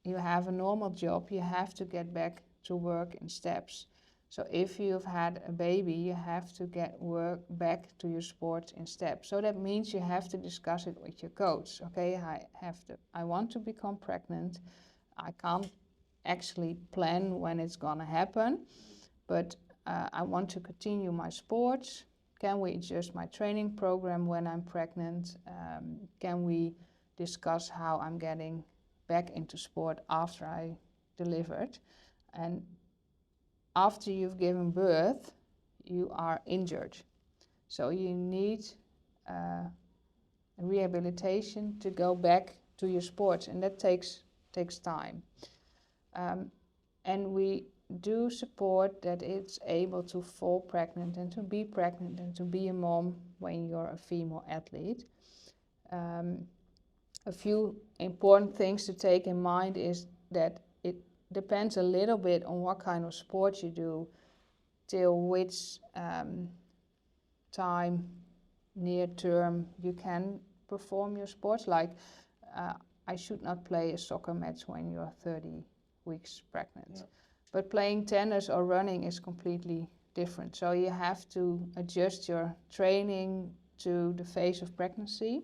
you have a normal job, you have to get back to work in steps. So if you've had a baby, you have to get work back to your sport in steps. So that means you have to discuss it with your coach. Okay, I want to become pregnant. I can't actually plan when it's gonna happen, but I want to continue my sports. Can we adjust my training program when I'm pregnant? Can we discuss how I'm getting back into sport after I delivered? And after you've given birth, you are injured. So you need rehabilitation to go back to your sports, and that takes time. And we do support that it's able to fall pregnant and to be pregnant and to be a mom when you're a female athlete. A few important things to take in mind is that it depends a little bit on what kind of sport you do, till which time near term you can perform your sports. Like I should not play a soccer match when you're 30 weeks pregnant. Yeah. But playing tennis or running is completely different. So you have to adjust your training to the phase of pregnancy.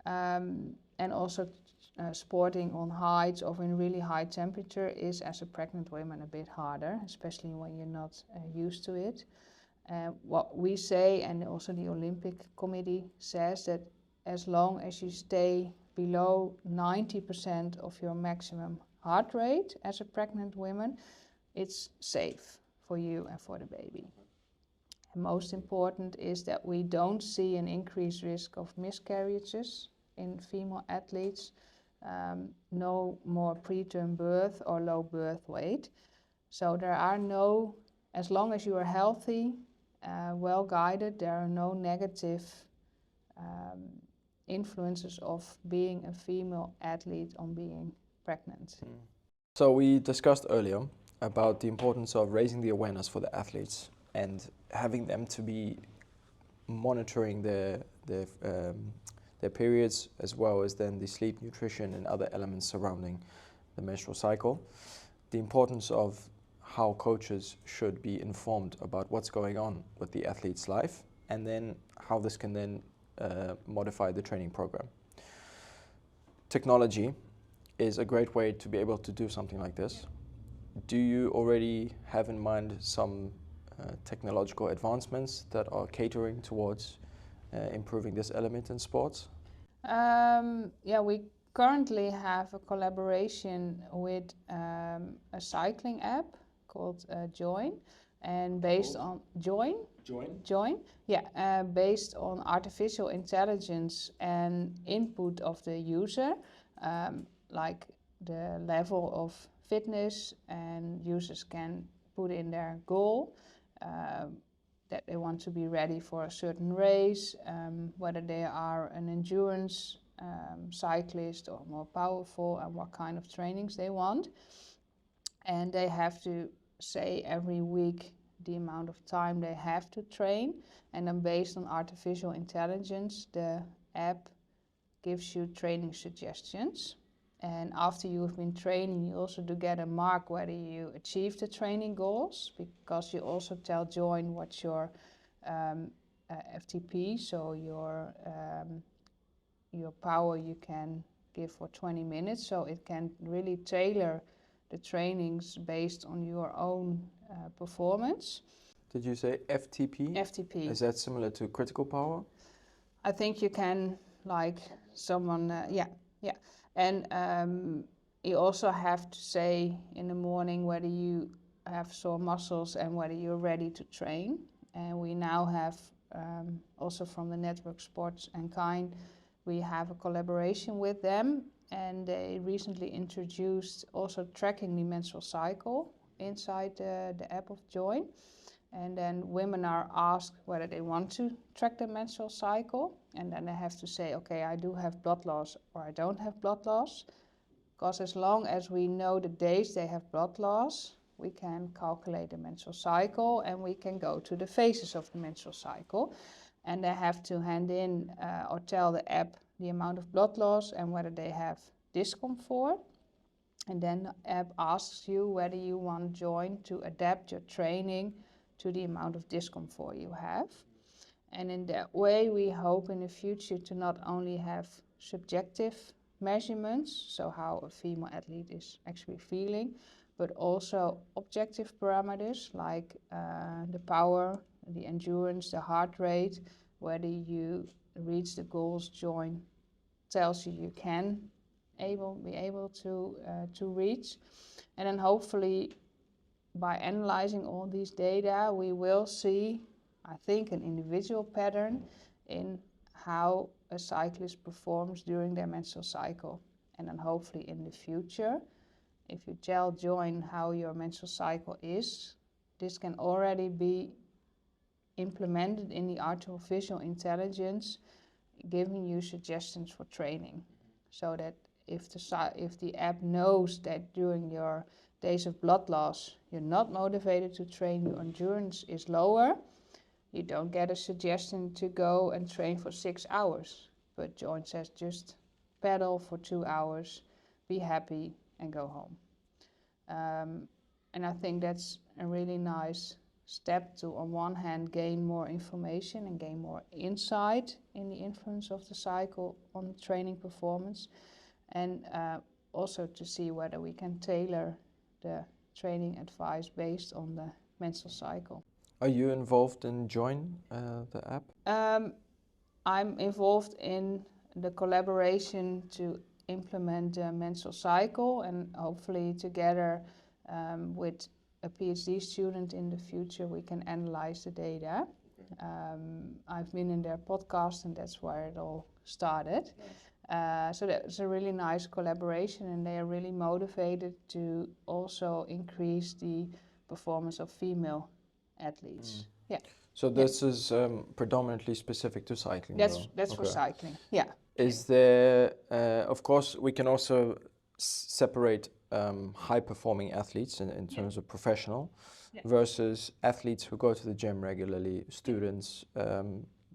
And also sporting on heights or in really high temperature is, as a pregnant woman, a bit harder, especially when you're not used to it. What we say, and also the Olympic Committee says, that as long as you stay below 90% of your maximum heart rate as a pregnant woman, it's safe for you and for the baby. And most important is that we don't see an increased risk of miscarriages in female athletes, no more preterm birth or low birth weight. So there are no, as long as you are healthy, well guided, there are no negative influences of being a female athlete on being pregnant. So we discussed earlier about the importance of raising the awareness for the athletes and having them to be monitoring their periods, as well as then the sleep, nutrition and other elements surrounding the menstrual cycle. The importance of how coaches should be informed about what's going on with the athlete's life, and then how this can then modify the training program. Technology is a great way to be able to do something like this. Do you already have in mind some technological advancements that are catering towards improving this element in sports? We currently have a collaboration with a cycling app called Join, and based on Join, based on artificial intelligence and input of the user, like the level of fitness, and users can put in their goal, that they want to be ready for a certain race, whether they are an endurance cyclist or more powerful, and what kind of trainings they want. And they have to say every week the amount of time they have to train, and then based on artificial intelligence, the app gives you training suggestions. And after you've been training, you also do get a mark whether you achieve the training goals, because you also tell Join what's your FTP, so your power you can give for 20 minutes. So it can really tailor the trainings based on your own performance. Did you say FTP? FTP. Is that similar to critical power? I think you can, like someone, And you also have to say in the morning whether you have sore muscles and whether you're ready to train. And we now have, also from the network Sports and Kind, we have a collaboration with them, and they recently introduced also tracking the menstrual cycle inside the app of Join. And then women are asked whether they want to track the menstrual cycle, and then they have to say, okay, I do have blood loss or I don't have blood loss. Because as long as we know the days they have blood loss, we can calculate the menstrual cycle, and we can go to the phases of the menstrual cycle. And they have to hand in or tell the app the amount of blood loss and whether they have discomfort. And then the app asks you whether you want to join to adapt your training to the amount of discomfort you have. And in that way, we hope in the future to not only have subjective measurements, so how a female athlete is actually feeling, but also objective parameters like the power, the endurance, the heart rate, whether you reach the goals join tells you can be able to reach. And then hopefully by analyzing all these data, we will see, I think, an individual pattern in how a cyclist performs during their menstrual cycle. And then hopefully in the future, if you join how your menstrual cycle is, this can already be implemented in the artificial intelligence, giving you suggestions for training. So that if the app knows that during your days of blood loss you're not motivated to train, your endurance is lower, you don't get a suggestion to go and train for 6 hours, but Join says just pedal for 2 hours, be happy and go home. And I think that's a really nice step to, on one hand, gain more information and gain more insight in the influence of the cycle on training performance, and also to see whether we can tailor the training advice based on the menstrual cycle. Are you involved in Join, the app? I'm involved in the collaboration to implement the menstrual cycle, and hopefully together with a PhD student in the future we can analyze the data. I've been in their podcast and that's where it all started. So that's a really nice collaboration, and they are really motivated to also increase the performance of female athletes. Yeah. So this is predominantly specific to cycling, That's though? for cycling, yeah. Is there, of course, we can also separate high-performing athletes in terms of professional versus athletes who go to the gym regularly, students,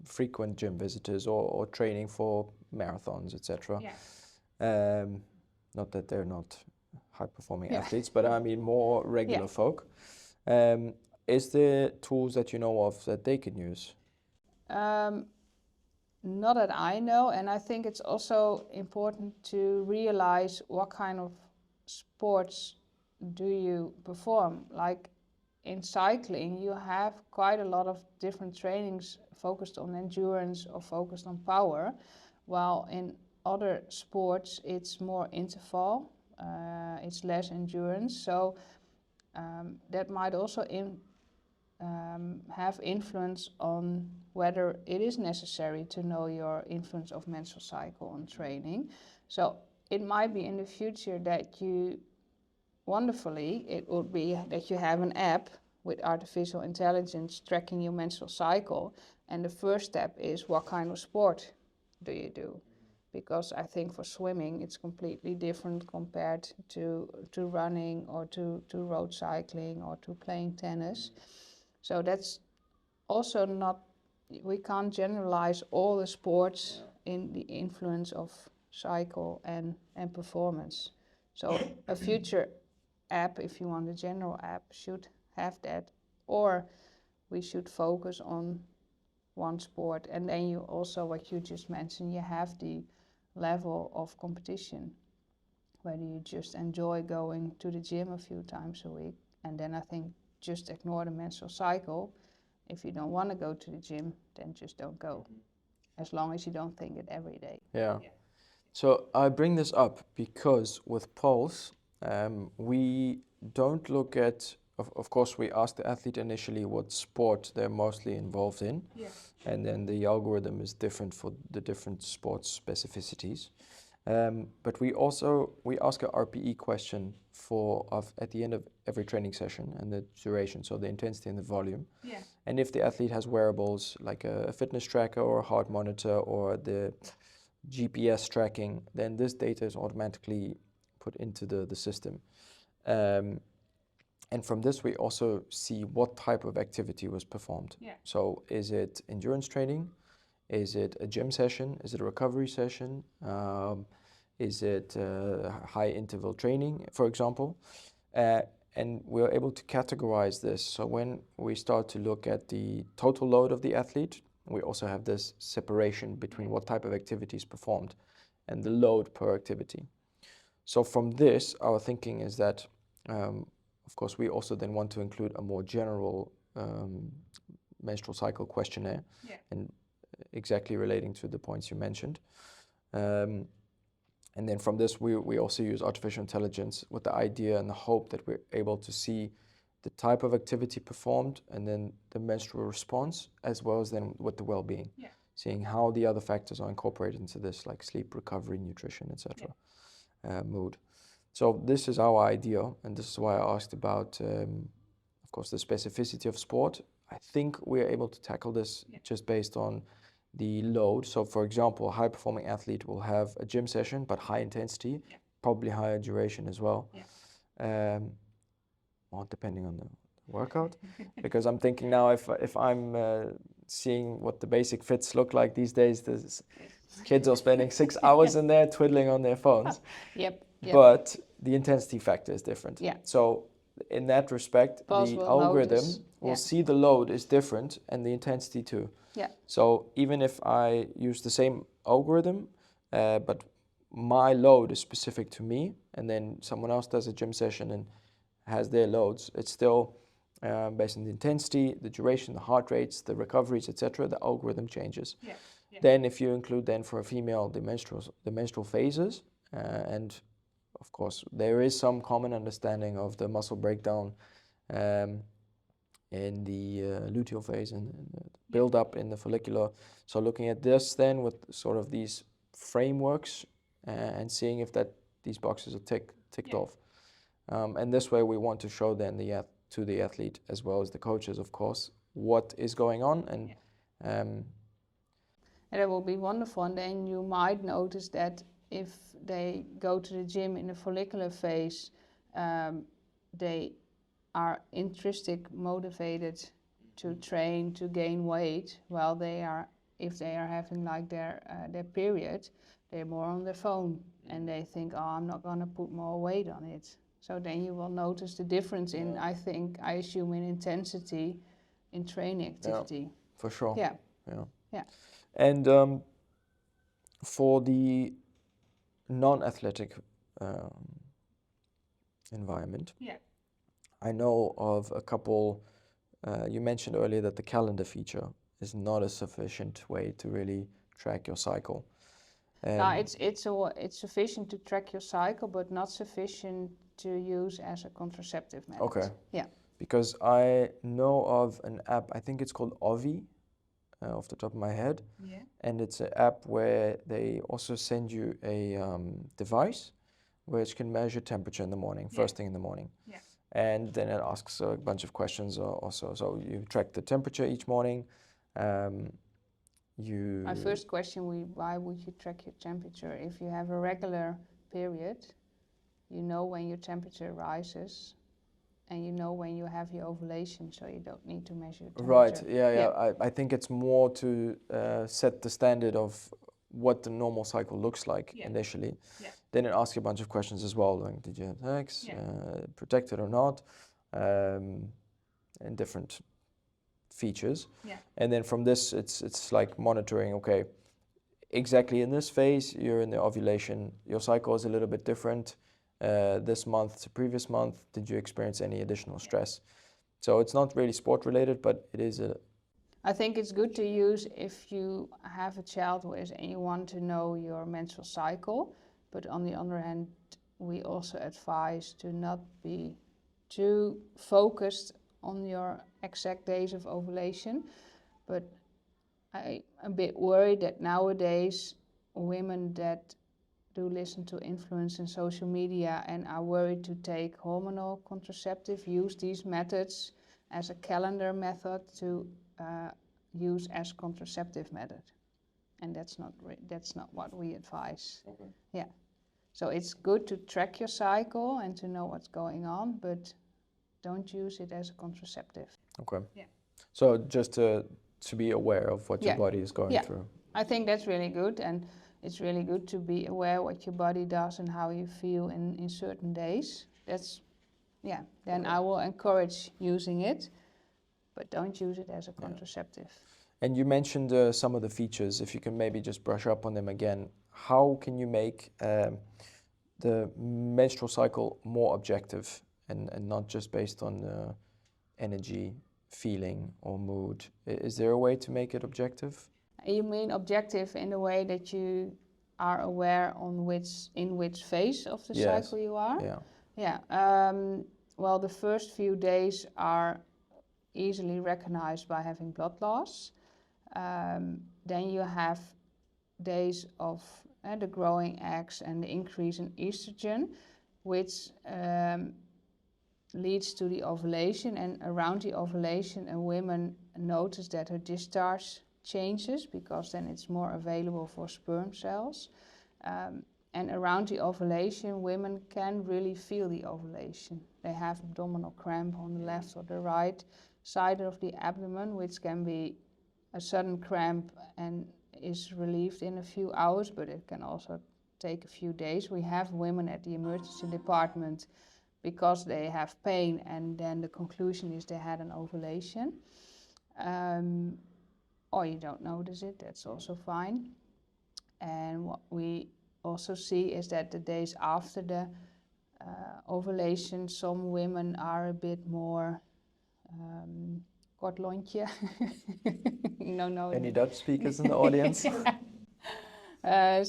frequent gym visitors, or training for marathons, etc. Not that they're not high-performing athletes, but I mean more regular folk. Is there tools that you know of that they can use? Not that I know, and I think it's also important to realize what kind of sports do you perform. Like in cycling, you have quite a lot of different trainings focused on endurance or focused on power, while in other sports it's more interval, it's less endurance. So that might also have influence on whether it is necessary to know your influence of menstrual cycle on training. So it might be in the future that it would be that you have an app with artificial intelligence tracking your menstrual cycle, and the first step is what kind of sport do you do? Because I think for swimming it's completely different compared to running or to road cycling or to playing tennis. So that's also not, we can't generalize all the sports in the influence of cycle and performance. So a future app, if you want a general app, should have that, or we should focus on one sport. And then you also, what you just mentioned, you have the level of competition, whether you just enjoy going to the gym a few times a week, and then I think just ignore the menstrual cycle. If you don't want to go to the gym, then just don't go, as long as you don't think it every day. Yeah. So I bring this up because with Pulse, we don't look at, of course, we ask the athlete initially what sport they're mostly involved in, and then the algorithm is different for the different sports specificities. But we ask a RPE question at the end of every training session, and the duration, so the intensity and the volume. And if the athlete has wearables like a fitness tracker or a heart monitor or the GPS tracking, then this data is automatically put into the system. And from this, we also see what type of activity was performed. So is it endurance training? Is it a gym session? Is it a recovery session? Is it high interval training, for example? And we're able to categorize this. So when we start to look at the total load of the athlete, we also have this separation between what type of activity is performed and the load per activity. So from this, our thinking is that, of course, we also then want to include a more general menstrual cycle questionnaire, and exactly relating to the points you mentioned. And then from this, we also use artificial intelligence with the idea and the hope that we're able to see the type of activity performed and then the menstrual response, as well as then with the well-being, seeing how the other factors are incorporated into this, like sleep, recovery, nutrition, etc., mood. So this is our idea, and this is why I asked about, of course, the specificity of sport. I think we're able to tackle this just based on the load. So for example, a high performing athlete will have a gym session, but high intensity, probably higher duration as well. Well, depending on the workout, because I'm thinking now if I'm seeing what the basic fits look like these days, there's kids are spending 6 hours in there twiddling on their phones. But the intensity factor is different. So in that respect, the algorithm will see the load is different and the intensity too. So even if I use the same algorithm, but my load is specific to me, and then someone else does a gym session and has their loads, it's still based on the intensity, the duration, the heart rates, the recoveries, etc. The algorithm changes. Then if you include then for a female the menstrual phases, and of course there is some common understanding of the muscle breakdown in the luteal phase and build up in the follicular. So looking at this then with sort of these frameworks and seeing if these boxes are ticked off. And this way we want to show then to the athlete as well as the coaches, of course, what is going on. And that will be wonderful. And then you might notice that if they go to the gym in the follicular phase, they are intrinsic motivated to train, to gain weight, while if they are having like their period, they're more on their phone and they think, oh, I'm not going to put more weight on it. So then you will notice the difference in, I assume, in intensity in training activity. Yeah, for sure. Yeah. And for the non-athletic environment, I know of a couple, you mentioned earlier that the calendar feature is not a sufficient way to really track your cycle. It's sufficient to track your cycle, but not sufficient to use as a contraceptive method. Okay. Yeah. Because I know of an app, I think it's called Ovi, off the top of my head. Yeah. And it's an app where they also send you a device which can measure temperature in the morning, first thing in the morning. Yeah. And then it asks a bunch of questions also. So you track the temperature each morning. My first question, why would you track your temperature? If you have a regular period, you know when your temperature rises and you know when you have your ovulation, so you don't need to measure your temperature. Right, yeah. I think it's more to set the standard of what the normal cycle looks like initially. Yeah. Then it asks you a bunch of questions as well, like did you have sex, protected or not, and different features. Yeah. And then from this, it's like monitoring, okay, exactly in this phase, you're in the ovulation, your cycle is a little bit different. This month to previous month, did you experience any additional stress? So it's not really sport related, but it is I think it's good to use if you have a child and you want to know your menstrual cycle. But on the other hand, we also advise to not be too focused on your exact days of ovulation. But I'm a bit worried that nowadays women that do listen to influence in social media and are worried to take hormonal contraceptive use these methods as a calendar method to use as contraceptive method, and that's not what we advise. Okay. Yeah, so it's good to track your cycle and to know what's going on, but don't use it as a contraceptive. Okay. Yeah. So just to be aware of what your body is going through. I think that's really good, and it's really good to be aware what your body does and how you feel in certain days. That's, yeah, then I will encourage using it, but don't use it as a contraceptive. And you mentioned some of the features. If you can maybe just brush up on them again. How can you make the menstrual cycle more objective and not just based on energy, feeling, or mood? Is there a way to make it objective? You mean objective in the way that you are aware in which phase of the cycle you are? Yeah. Yeah. Well, the first few days are easily recognized by having blood loss. Then you have days of the growing eggs and the increase in estrogen, which leads to the ovulation. And around the ovulation, a woman notices that her discharge changes because then it's more available for sperm cells. And around the ovulation, women can really feel the ovulation. They have abdominal cramp on the left or the right side of the abdomen, which can be a sudden cramp and is relieved in a few hours, but it can also take a few days. We have women at the emergency department because they have pain, and then the conclusion is they had an ovulation. Or you don't notice it, that's also fine. And what we also see is that the days after the ovulation, some women are a bit more kort lontje. No. Any Dutch speakers in the audience? I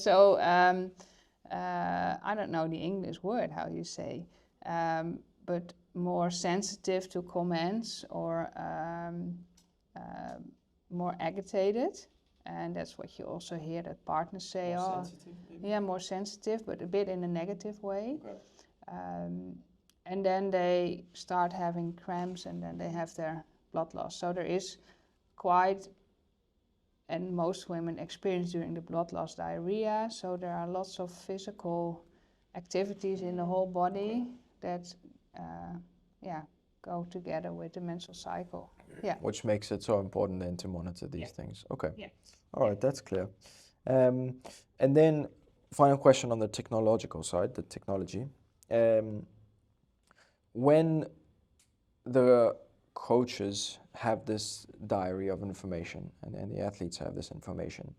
don't know the English word, how you say, but more sensitive to comments or more agitated. And that's what you also hear that partners say. More sensitive, maybe? Yeah, more sensitive, but a bit in a negative way. Okay. And then they start having cramps, and then they have their blood loss. So there is quite, and most women experience during the blood loss diarrhea. So there are lots of physical activities in the whole body that, go together with the menstrual cycle. Yeah. Which makes it so important then to monitor these things. Okay. Yeah. All right, that's clear. And then final question on the technological side, the technology. When the coaches have this diary of information and the athletes have this information,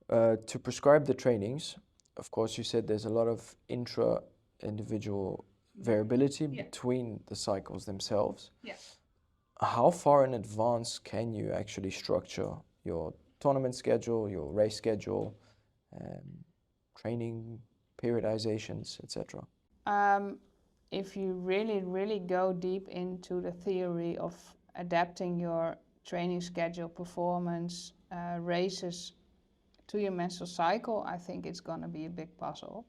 to prescribe the trainings, of course you said there's a lot of intra-individual variability between the cycles themselves. Yeah. How far in advance can you actually structure your tournament schedule, your race schedule, training periodizations, etc.? If you really go deep into the theory of adapting your training schedule, performance, races to your menstrual cycle, I think it's going to be a big puzzle.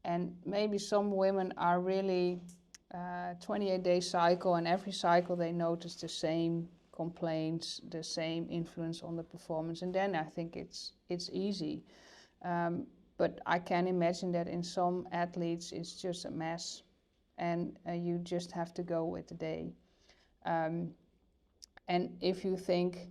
And maybe some women are really 28-day cycle, and every cycle they notice the same complaints, the same influence on the performance, and then I think it's easy. But I can imagine that in some athletes it's just a mess, and you just have to go with the day. And if you think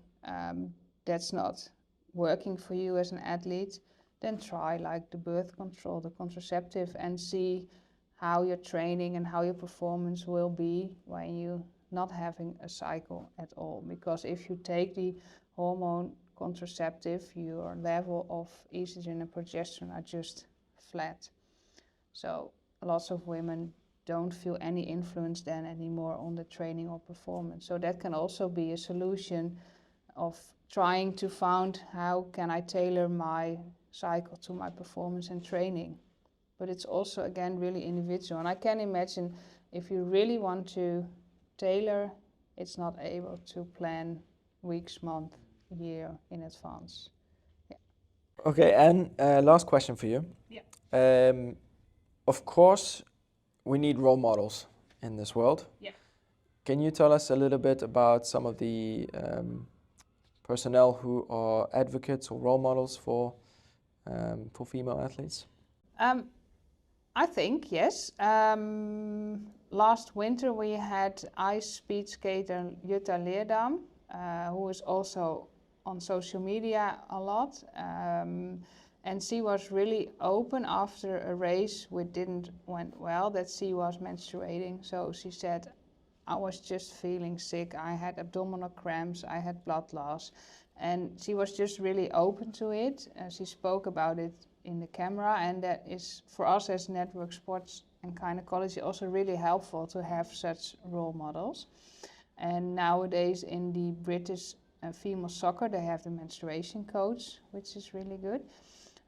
that's not working for you as an athlete, then try like the birth control, the contraceptive, and see how your training and how your performance will be when you're not having a cycle at all. Because if you take the hormone contraceptive, your level of estrogen and progesterone are just flat. So lots of women don't feel any influence then anymore on the training or performance. So that can also be a solution of trying to find how can I tailor my cycle to my performance and training. But it's also, again, really individual. And I can imagine if you really want to tailor, it's not able to plan weeks, month, year in advance. Yeah. Okay, and last question for you. Yeah. Of course, we need role models in this world. Yeah. Can you tell us a little bit about some of the personnel who are advocates or role models for female athletes? I think, yes. Last winter we had ice speed skater Jutta Leerdam, who is also on social media a lot. And she was really open after a race which didn't went well that she was menstruating. So she said, I was just feeling sick. I had abdominal cramps. I had blood loss. And she was just really open to it. She spoke about it in the camera. And that is, for us as network sports and gynecology, also really helpful to have such role models. And nowadays in the British female soccer, they have the menstruation coach, which is really good.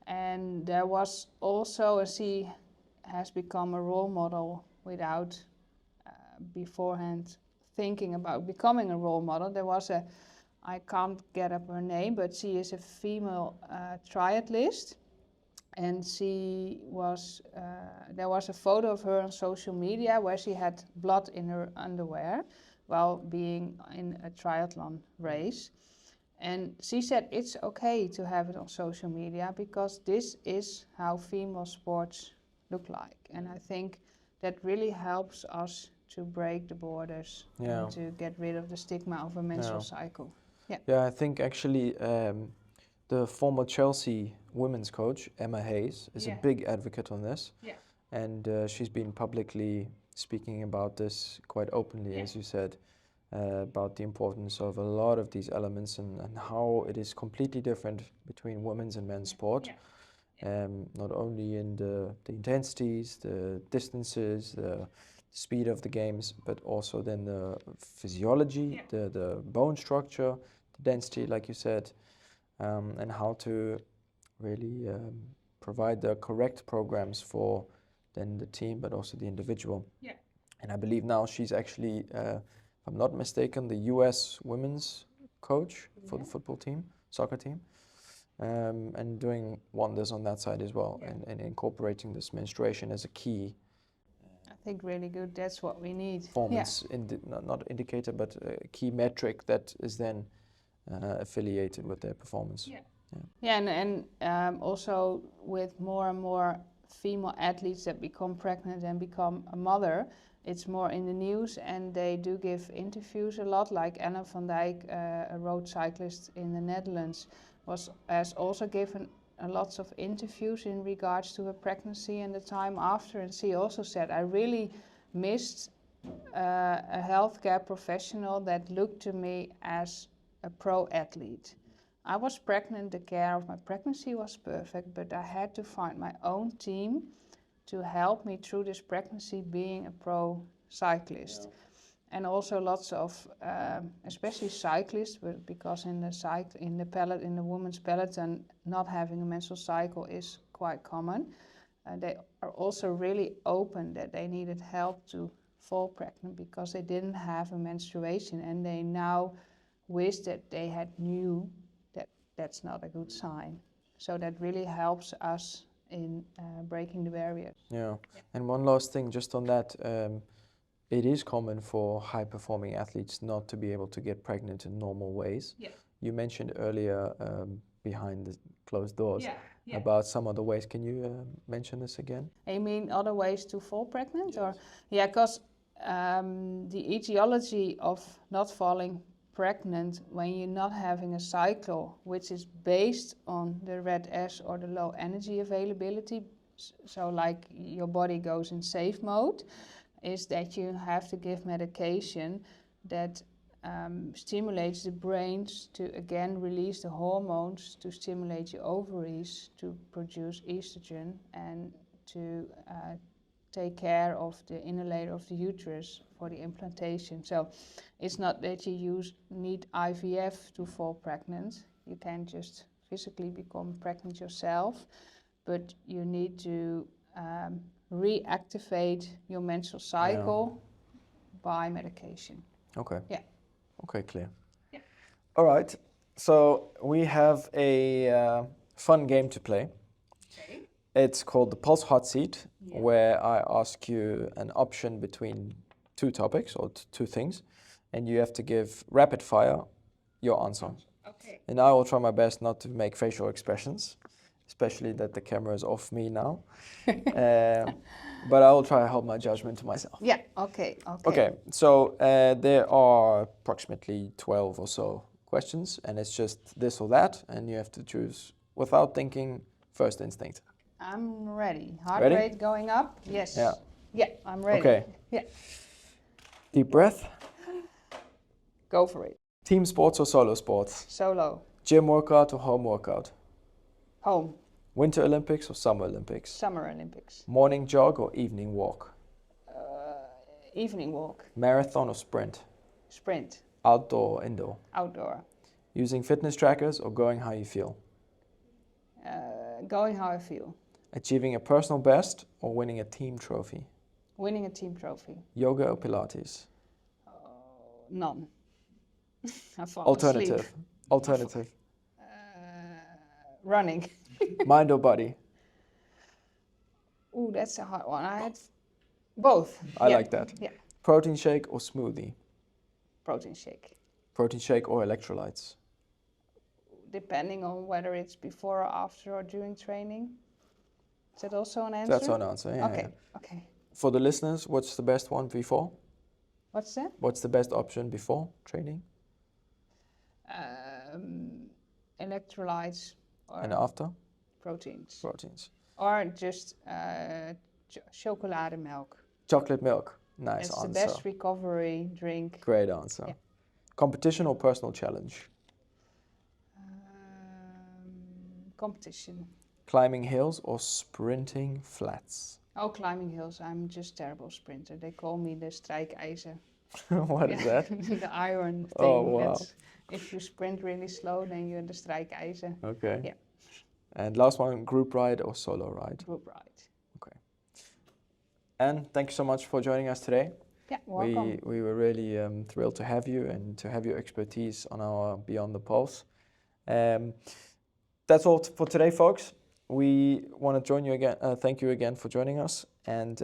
And there was also, she has become a role model without beforehand thinking about becoming a role model. There was I can't get up her name, but she is a female triathlete. And she was, there was a photo of her on social media where she had blood in her underwear while being in a triathlon race. And she said it's okay to have it on social media because this is how female sports look like. And I think that really helps us to break the borders and to get rid of the stigma of a menstrual cycle. Yeah, I think actually the former Chelsea women's coach, Emma Hayes, is a big advocate on this. And she's been publicly speaking about this quite openly, as you said. About the importance of a lot of these elements and how it is completely different between women's and men's sport. Not only in the intensities, the distances, the speed of the games, but also then the physiology, the bone structure, the density, like you said, and how to really provide the correct programs for then the team, but also the individual. And I believe now she's actually if I'm not mistaken, the US women's coach for the football team, soccer team, and doing wonders on that side as well, and incorporating this menstruation as a key. I think really good, that's what we need. Performance, not indicator, but a key metric that is then affiliated with their performance. And also with more and more female athletes that become pregnant and become a mother, it's more in the news, and they do give interviews a lot. Like Anna van Dijk, a road cyclist in the Netherlands, has also given lots of interviews in regards to her pregnancy and the time after. And she also said, I really missed a healthcare professional that looked to me as a pro athlete. I was pregnant, the care of my pregnancy was perfect, but I had to find my own team to help me through this pregnancy being a pro cyclist. And also lots of, especially cyclists, because in the women's peloton, not having a menstrual cycle is quite common. They are also really open that they needed help to fall pregnant because they didn't have a menstruation, and they now wish that they had knew that that's not a good sign. So that really helps us in breaking the barriers. And one last thing just on that, it is common for high-performing athletes not to be able to get pregnant in normal ways. You mentioned earlier behind the closed doors about some other ways. Can you mention this again? You mean other ways to fall pregnant? Or because the etiology of not falling pregnant when you're not having a cycle, which is based on the red S or the low energy availability, so like your body goes in safe mode, is that you have to give medication that stimulates the brains to again release the hormones to stimulate your ovaries to produce estrogen and to take care of the inner layer of the uterus for the implantation. So it's not that you need IVF to fall pregnant. You can just physically become pregnant yourself, but you need to reactivate your menstrual cycle by medication. Okay. Okay, clear. All right. So we have a fun game to play. It's called the Pulse Hot Seat, where I ask you an option between two topics or two things, and you have to give rapid fire your answer. And I will try my best not to make facial expressions, especially that the camera is off me now. But I will try to hold my judgment to myself. Okay. Okay, so there are approximately 12 or so questions, and it's just this or that, and you have to choose without thinking, first instinct. I'm ready. Heart Ready? rate going up? Yes. Yeah. Yeah, I'm ready. Okay. Yeah. Deep breath. Go for it. Team sports or solo sports? Solo. Gym workout or home workout? Home. Winter Olympics or Summer Olympics? Summer Olympics. Morning jog or evening walk? Evening walk. Marathon or sprint? Sprint. Outdoor or indoor? Outdoor. Using fitness trackers or going how you feel? Going how I feel. Achieving a personal best or winning a team trophy? Winning a team trophy. Yoga or Pilates? None. I fall Alternative. asleep. Alternative. Running. Mind or body? Ooh, that's a hard one. I had both. I Yeah. like that. Yeah. Protein shake or smoothie? Protein shake. Protein shake or electrolytes? Depending on whether it's before or after or during training. Is that also an answer? That's an answer, yeah. Okay, yeah. okay. For the listeners, what's the best one before? What's that? What's the best option before training? Electrolytes or And after? proteins. Proteins. Or just chocolademelk. Chocolate milk. Nice It's answer. the best recovery drink. Great answer. Yeah. Competition or personal challenge? Competition. Climbing hills or sprinting flats? Oh, climbing hills. I'm just terrible sprinter. They call me the strijkijzer. What is that? The iron thing. Oh, wow. That's, if you sprint really slow, then you're the strijkijzer. Okay. Yeah. And last one, group ride or solo ride? Group ride. Okay. And thank you so much for joining us today. Yeah, welcome. We were really thrilled to have you and to have your expertise on our Beyond the Pulse. That's all for today, folks. We want to join you again. Thank you again for joining us, and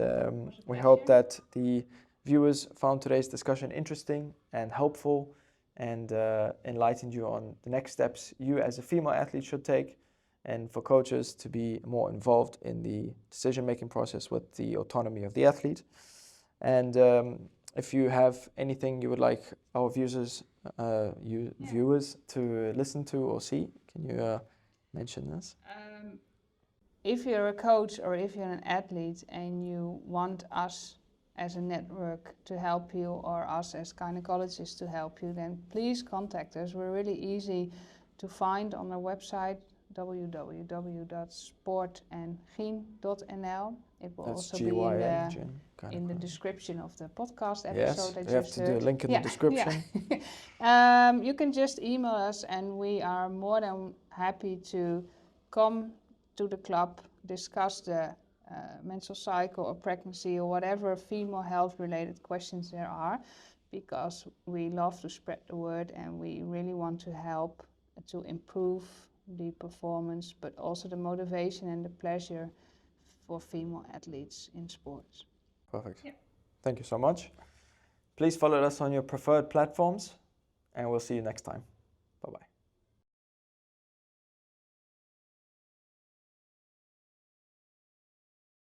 we hope that the viewers found today's discussion interesting and helpful, and enlightened you on the next steps you as a female athlete should take, and for coaches to be more involved in the decision-making process with the autonomy of the athlete. And if you have anything you would like our viewers to listen to or see, can you mention this? If you're a coach or if you're an athlete and you want us as a network to help you, or us as gynecologists to help you, then please contact us. We're really easy to find on our website, www.sportandgyn.nl. It will That's also be in the GYN. description of the podcast Yes, episode that you have to do a link in the description. Yeah. You can just email us, and we are more than happy to come to the club, discuss the menstrual cycle or pregnancy or whatever female health related questions there are, because we love to spread the word and we really want to help to improve the performance, but also the motivation and the pleasure for female athletes in sports. Perfect. Yeah. Thank you so much. Please follow us on your preferred platforms, and we'll see you next time.